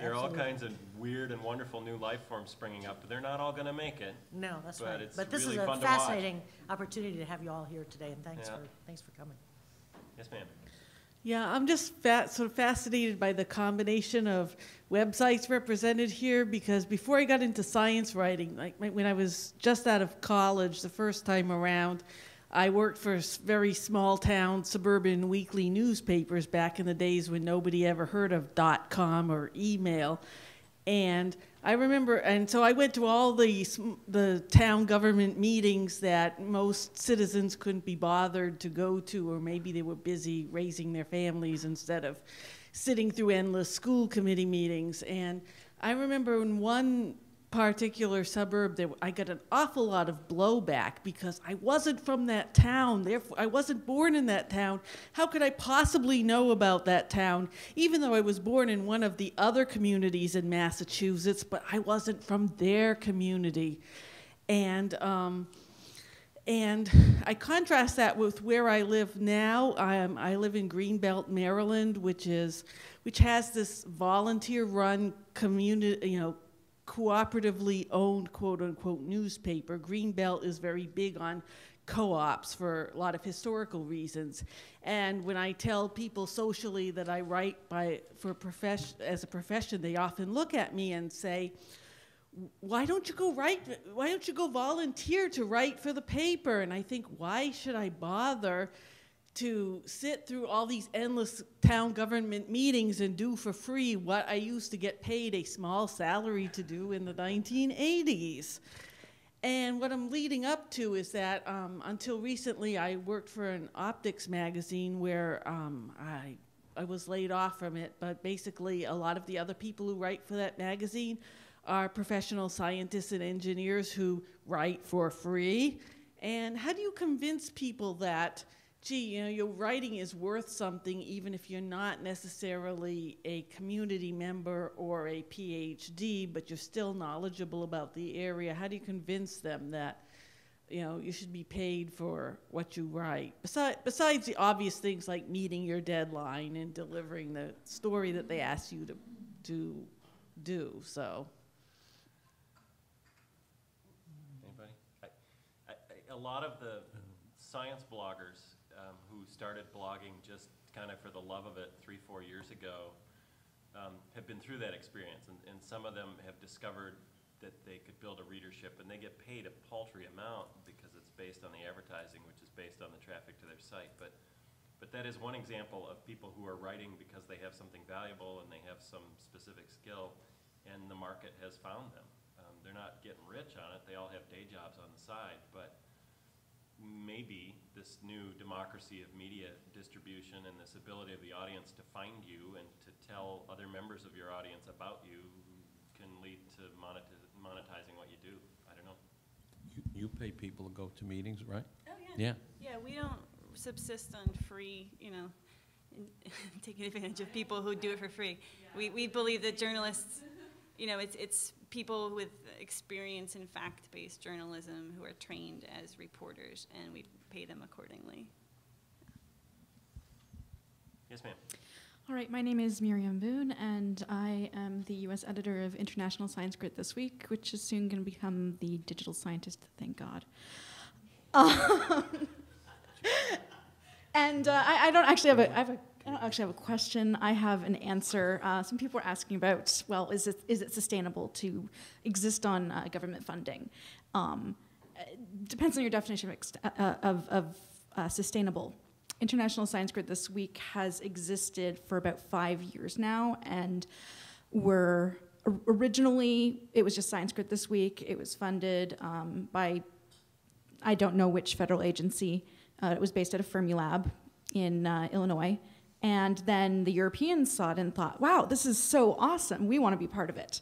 are all kinds of weird and wonderful new life forms springing up, but they're not all going to make it. No, that's but right. It's but this really is a fun fascinating opportunity to have you all here today, and thanks for coming. Yes, ma'am. Yeah, I'm just sort of fascinated by the combination of websites represented here, because before I got into science writing, like when I was just out of college the first time around, I worked for very small town suburban weekly newspapers back in the days when nobody ever heard of .com or email. And I remember, and so I went to all the town government meetings that most citizens couldn't be bothered to go to, or maybe they were busy raising their families instead of sitting through endless school committee meetings. And I remember in one particular suburb that I got an awful lot of blowback because I wasn't from that town. Therefore, I wasn't born in that town. How could I possibly know about that town, even though I was born in one of the other communities in Massachusetts, but I wasn't from their community. And I contrast that with where I live now. I live in Greenbelt, Maryland, which has this volunteer-run community, cooperatively owned, quote-unquote, newspaper. Greenbelt is very big on co-ops for a lot of historical reasons. And when I tell people socially that I write as a profession, they often look at me and say, why don't you go volunteer to write for the paper? And I think, why should I bother to sit through all these endless town government meetings and do for free what I used to get paid a small salary to do in the 1980s. And what I'm leading up to is that until recently I worked for an optics magazine where I was laid off from it, but basically a lot of the other people who write for that magazine are professional scientists and engineers who write for free. And how do you convince people that, gee, your writing is worth something even if you're not necessarily a community member or a PhD, but you're still knowledgeable about the area? How do you convince them that, you should be paid for what you write? Besides the obvious things like meeting your deadline and delivering the story that they ask you to do, so. Anybody? A lot of the science bloggers who started blogging just kind of for the love of it 3-4 years ago have been through that experience, and some of them have discovered that they could build a readership, and they get paid a paltry amount because it's based on the advertising, which is based on the traffic to their site. But that is one example of people who are writing because they have something valuable and they have some specific skill, and the market has found them. They're not getting rich on it. They all have day jobs on the side, but maybe this new democracy of media distribution and this ability of the audience to find you and to tell other members of your audience about you can lead to monetizing what you do. I don't know. You pay people to go to meetings, right? Oh, yeah. Yeah. Yeah, we don't subsist on free, taking advantage of people who do it for free. We believe that journalists, it's people with experience in fact-based journalism who are trained as reporters, and we pay them accordingly. Yes, ma'am. All right, my name is Miriam Boone, and I am the U.S. editor of International Science Grit This Week, which is soon going to become the Digital Scientist, thank God. And I don't actually have a question. I have an answer. Some people are asking about, well, is it sustainable to exist on government funding? Depends on your definition of sustainable. International Science Grit This Week has existed for about 5 years now, and originally it was just Science Grit This Week. It was funded by, I don't know which federal agency. It was based at a Fermilab in Illinois, And then the Europeans saw it and thought, wow, this is so awesome. We want to be part of it.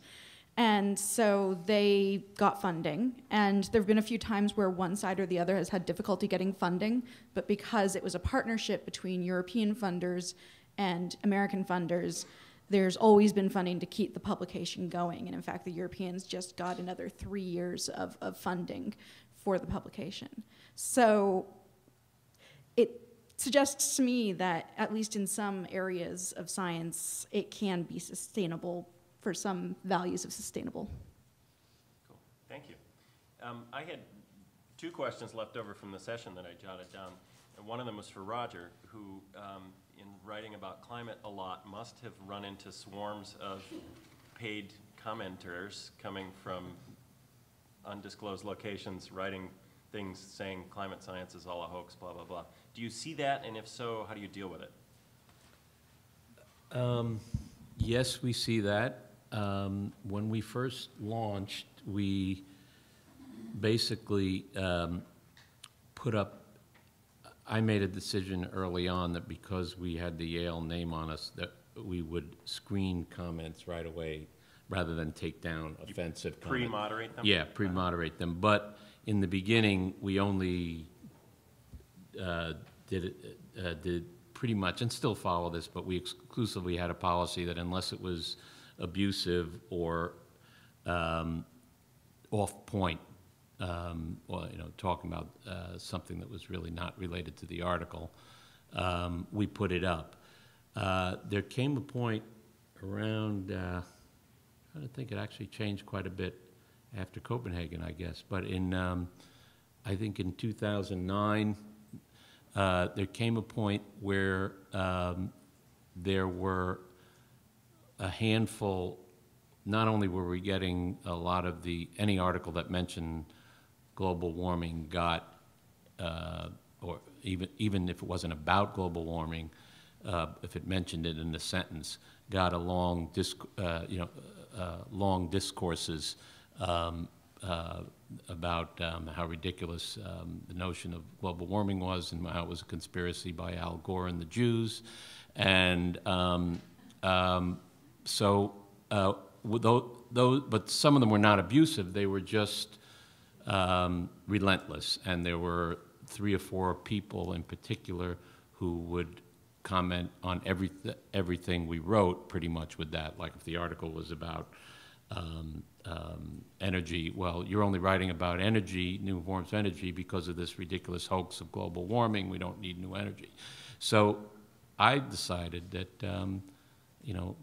And so they got funding. And there have been a few times where one side or the other has had difficulty getting funding. But because it was a partnership between European funders and American funders, there's always been funding to keep the publication going. And in fact, the Europeans just got another 3 years of funding for the publication. So it suggests to me that, at least in some areas of science, it can be sustainable for some values of sustainable. Cool, thank you. I had 2 questions left over from the session that I jotted down. And one of them was for Roger, who, in writing about climate a lot, must have run into swarms of paid commenters coming from undisclosed locations, writing things saying climate science is all a hoax, blah, blah, blah. Do you see that? And if so, how do you deal with it? Yes, we see that. When we first launched, we basically put up, I made a decision early on that because we had the Yale name on us, that we would screen comments right away rather than take down offensive comments. Pre-moderate them? Yeah, pre-moderate them. But in the beginning, we only did pretty much, and still follow this, but we exclusively had a policy that unless it was abusive or off point, or talking about something that was really not related to the article, we put it up. There came a point around, I think it actually changed quite a bit after Copenhagen, I guess, but in, I think in 2009, there came a point where there were a handful, not only were we getting a lot of any article that mentioned global warming got, or even if it wasn't about global warming, if it mentioned it in a sentence, got a long, long discourses about how ridiculous the notion of global warming was and how it was a conspiracy by Al Gore and the Jews. And but some of them were not abusive. They were just relentless. And there were 3 or 4 people in particular who would comment on everything we wrote pretty much with that. Like if the article was about energy, well, you're only writing about energy, new forms of energy, because of this ridiculous hoax of global warming. We don't need new energy. So I decided that,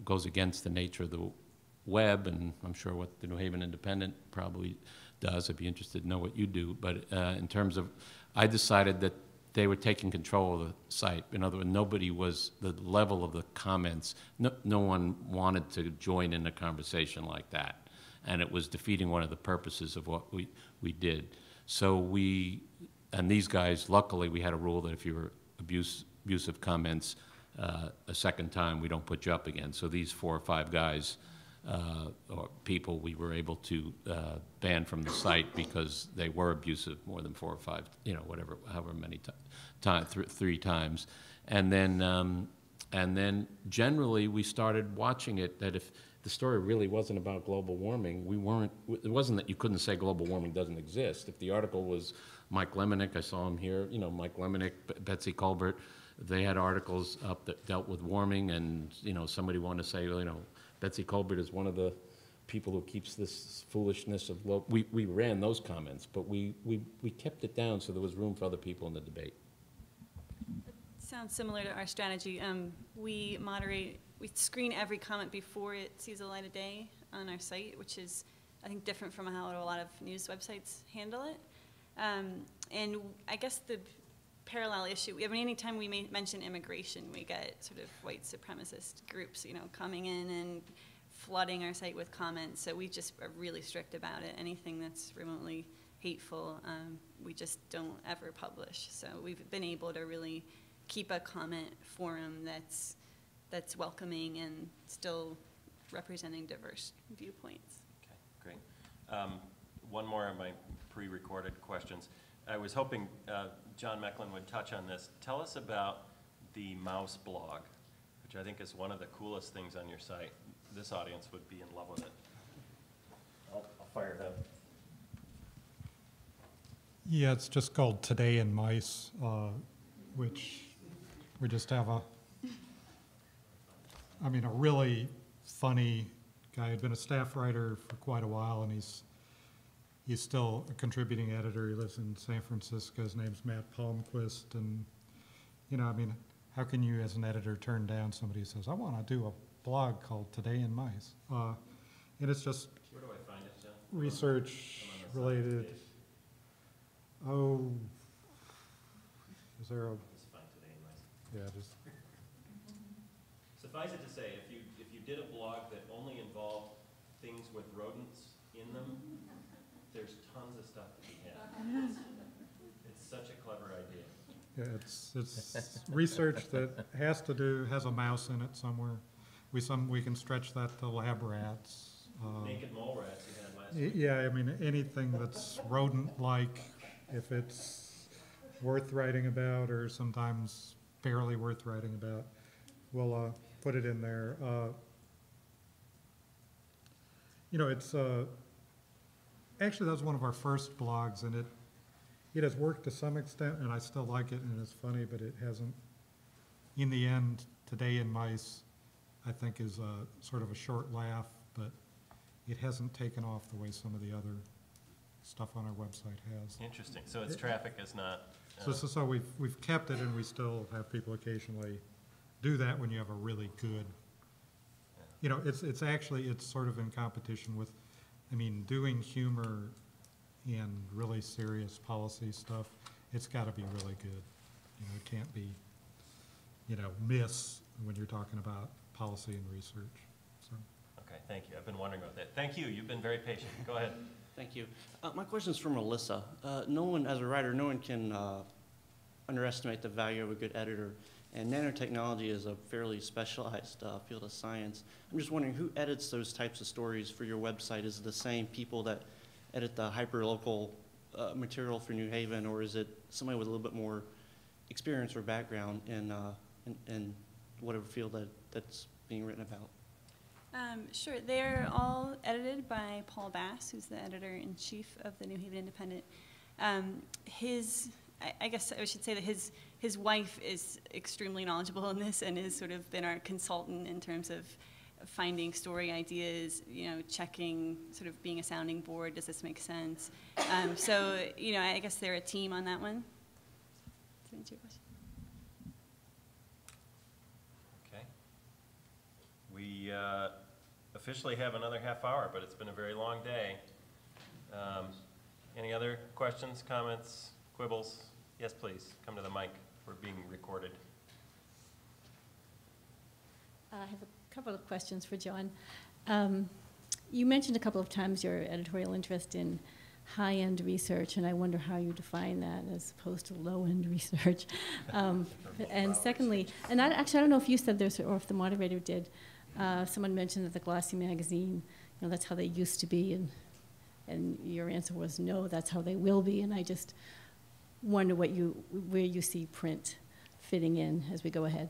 goes against the nature of the web, and I'm sure what the New Haven Independent probably does. I'd be interested to know what you do. But in terms of, I decided that they were taking control of the site. In other words, nobody was, the level of the comments, no one wanted to join in a conversation like that. And it was defeating one of the purposes of what we did. So and these guys, luckily we had a rule that if you were abusive comments a second time, we don't put you up again. So these 4 or 5 guys, or people, we were able to ban from the site because they were abusive more than 4 or 5, whatever, however many times, 3 times. And then generally we started watching it, that if the story really wasn't about global warming, it wasn't that you couldn't say global warming doesn't exist. If the article was Mike Lemonick, I saw him here, Mike Lemonick, Betsy Colbert, they had articles up that dealt with warming, and somebody wanted to say, Betsy Colbert is one of the people who keeps this foolishness of we ran those comments, but we kept it down so there was room for other people in the debate. Sounds similar to our strategy. We screen every comment before it sees the light of day on our site, which is, I think, different from how a lot of news websites handle it. And I guess the parallel issue, anytime we mention immigration, we get sort of white supremacist groups, coming in and flooding our site with comments. So we just are really strict about it. Anything that's remotely hateful, we just don't ever publish. So we've been able to really keep a comment forum that's welcoming and still representing diverse viewpoints. Okay, great. One more of my pre-recorded questions. I was hoping John Mecklin would touch on this. Tell us about the Mouse blog which I think is one of the coolest things on your site. This audience would be in love with it. I'll fire it up. Yeah, it's just called Today in Mice, which we just have a really funny guy. Had been a staff writer for quite a while, and he's still a contributing editor. He lives in San Francisco. His name's Matt Palmquist, and how can you as an editor turn down somebody who says, I want to do a blog called Today in Mice? And it's just where do I find it, John? Research related. Oh, is there a? Just find Today in Mice. Yeah, just. Suffice it to say, if you did a blog that only involved things with rodents in them, there's tons of stuff to be had. It's such a clever idea. Yeah, it's research that has a mouse in it somewhere. We can stretch that to lab rats. Naked mole rats you had last week. Yeah, anything that's rodent-like, if it's worth writing about or sometimes barely worth writing about, we'll put it in there. It's actually, that was one of our first blogs, and it has worked to some extent, and I still like it, and it's funny, but it hasn't. In the end, Today in Mice, I think, is sort of a short laugh, but it hasn't taken off the way some of the other stuff on our website has. Interesting. So its traffic is not. So we've kept it, and we still have people occasionally do that when you have a really good. It's sort of in competition with, doing humor and really serious policy stuff. It's got to be really good. It can't be, miss when you're talking about policy and research. So. Okay, thank you. I've been wondering about that. Thank you. You've been very patient. Go ahead. Thank you. My question is for Melissa. No one, as a writer, no one can underestimate the value of a good editor. And nanotechnology is a fairly specialized field of science. I'm just wondering, who edits those types of stories for your website? Is it the same people that edit the hyperlocal material for New Haven, or is it somebody with a little bit more experience or background in whatever field that's being written about? Sure. They're all edited by Paul Bass, who's the editor-in-chief of the New Haven Independent. I guess I should say that his wife is extremely knowledgeable in this and has sort of been our consultant in terms of finding story ideas, checking, sort of being a sounding board, does this make sense? So, I guess they're a team on that one. Does that answer your question? Okay. We officially have another half hour, but it's been a very long day. Any other questions, comments, quibbles? Yes, please. Come to the mic. We're being recorded. I have a couple of questions for John. You mentioned a couple of times your editorial interest in high-end research, and I wonder how you define that as opposed to low-end research. And secondly, and I don't know if you said this or if the moderator did, someone mentioned that the glossy magazine, that's how they used to be, and your answer was no, that's how they will be, and I just wonder where you see print fitting in as we go ahead.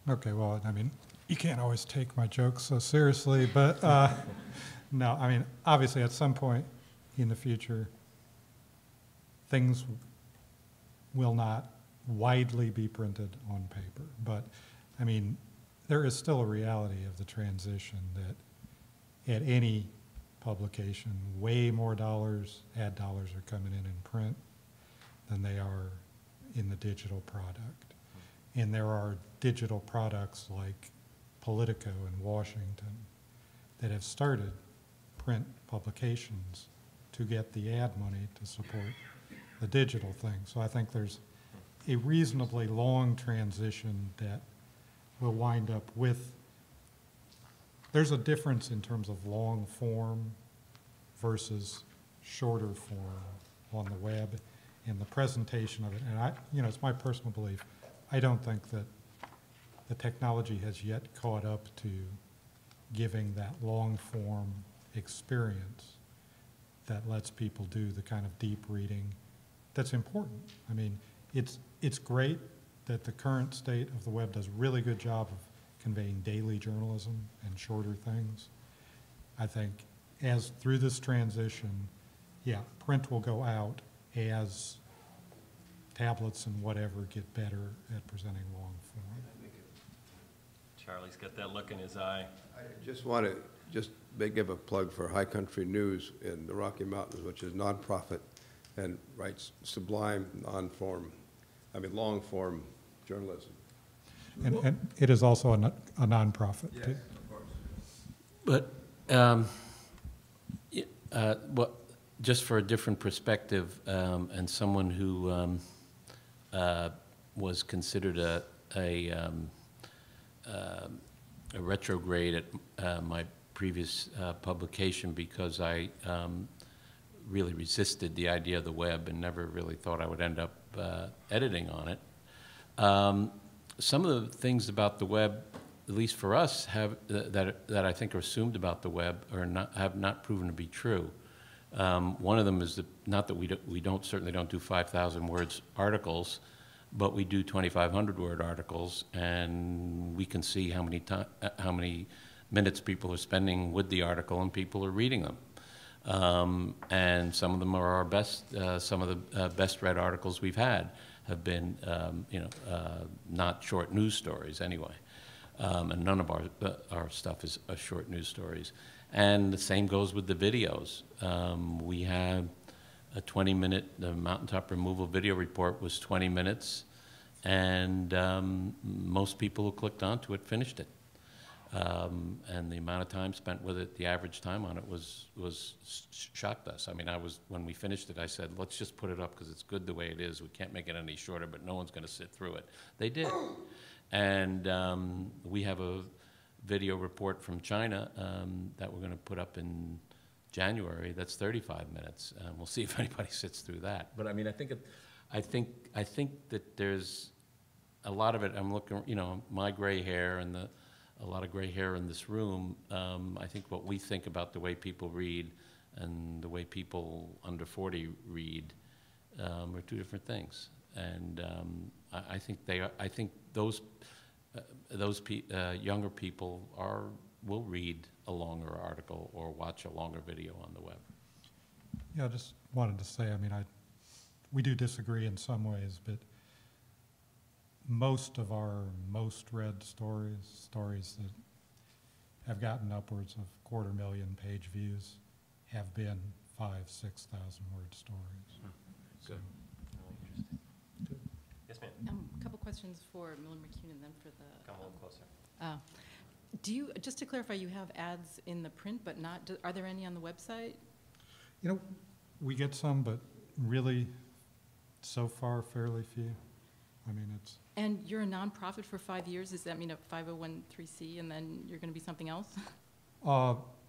Okay, well, you can't always take my jokes so seriously, but no, obviously at some point in the future, things will not widely be printed on paper. But, there is still a reality of the transition that at any publication, way more ad dollars are coming in print than they are in the digital product. And there are digital products like Politico in Washington that have started print publications to get the ad money to support the digital thing. So I think there's a reasonably long transition that will wind up with. There's a difference in terms of long form versus shorter form on the web and the presentation of it. And it's my personal belief, I don't think that the technology has yet caught up to giving that long form experience that lets people do the kind of deep reading that's important. It's great that the current state of the web does a really good job of conveying daily journalism and shorter things. I think as through this transition, yeah, print will go out as tablets and whatever get better at presenting long form. Charlie's got that look in his eye. I just want to give a plug for High Country News in the Rocky Mountains, which is nonprofit and writes sublime long-form journalism. And it is also a nonprofit, yes, too. Of course. But just for a different perspective, and someone who was considered a retrograde at my previous publication because I really resisted the idea of the web and never really thought I would end up editing on it. Some of the things about the web, at least for us, that I think are assumed about the web have not proven to be true. One of them is not that we certainly don't do 5,000 words articles, but we do 2,500 word articles, and we can see how many minutes people are spending with the article, and people are reading them. And some of them are our best. Some of the best read articles we've had have been, not short news stories anyway. And none of our stuff is short news stories. And the same goes with the videos. We have a 20-minute, the mountaintop removal video report was 20 minutes, and most people who clicked onto it finished it. And the amount of time spent with it, the average time on it was shocked us. I mean, when we finished it, I said, let's just put it up because it's good the way it is. We can't make it any shorter, but no one's going to sit through it. They did. And we have a video report from China that we're going to put up in January. That's 35 minutes. We'll see if anybody sits through that. But I mean, I think that there's a lot of it. I'm looking, my gray hair and a lot of gray hair in this room. I think what we think about the way people read and the way people under 40 read are two different things. And I think those younger people will read a longer article or watch a longer video on the web. Yeah, I just wanted to say, I mean, we do disagree in some ways, but most of our most read stories that have gotten upwards of 250,000 page views, have been 5,000 to 6,000 word stories. Good. Really interesting. Good. Yes, ma'am. A couple questions for Miller McCune and then for the. Come a little closer. Do you, just to clarify, you have ads in the print, but not, are there any on the website? We get some, but really, so far, fairly few. I mean, it's. And you're a nonprofit for 5 years. Does that mean a 501(c)(3) and then you're going to be something else?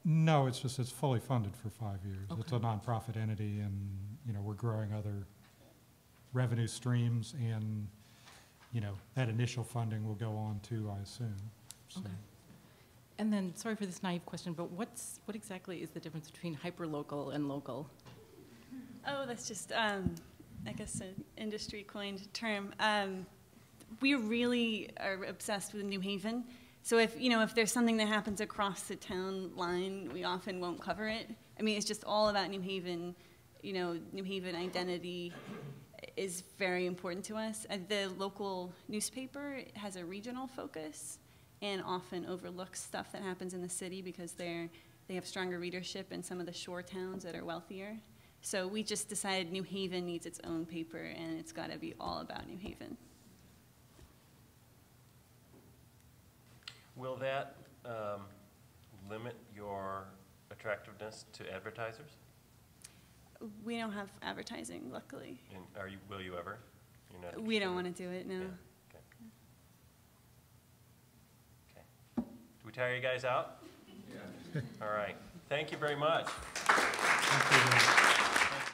No, it's fully funded for 5 years. Okay. It's a nonprofit entity, and we're growing other revenue streams, and that initial funding will go on too, I assume. So. Okay. And then, sorry for this naive question, but what exactly is the difference between hyperlocal and local? Oh, that's just, I guess, an industry-coined term. We really are obsessed with New Haven. So if there's something that happens across the town line, we often won't cover it. I mean, it's just all about New Haven. New Haven identity is very important to us. The local newspaper has a regional focus and often overlooks stuff that happens in the city because they have stronger readership in some of the shore towns that are wealthier. So we just decided New Haven needs its own paper, and it's got to be all about New Haven. Will that limit your attractiveness to advertisers? We don't have advertising, luckily. And will you ever? We don't want to do it, no. Yeah. Okay. Do we tire you guys out? Yeah. All right. Thank you very much.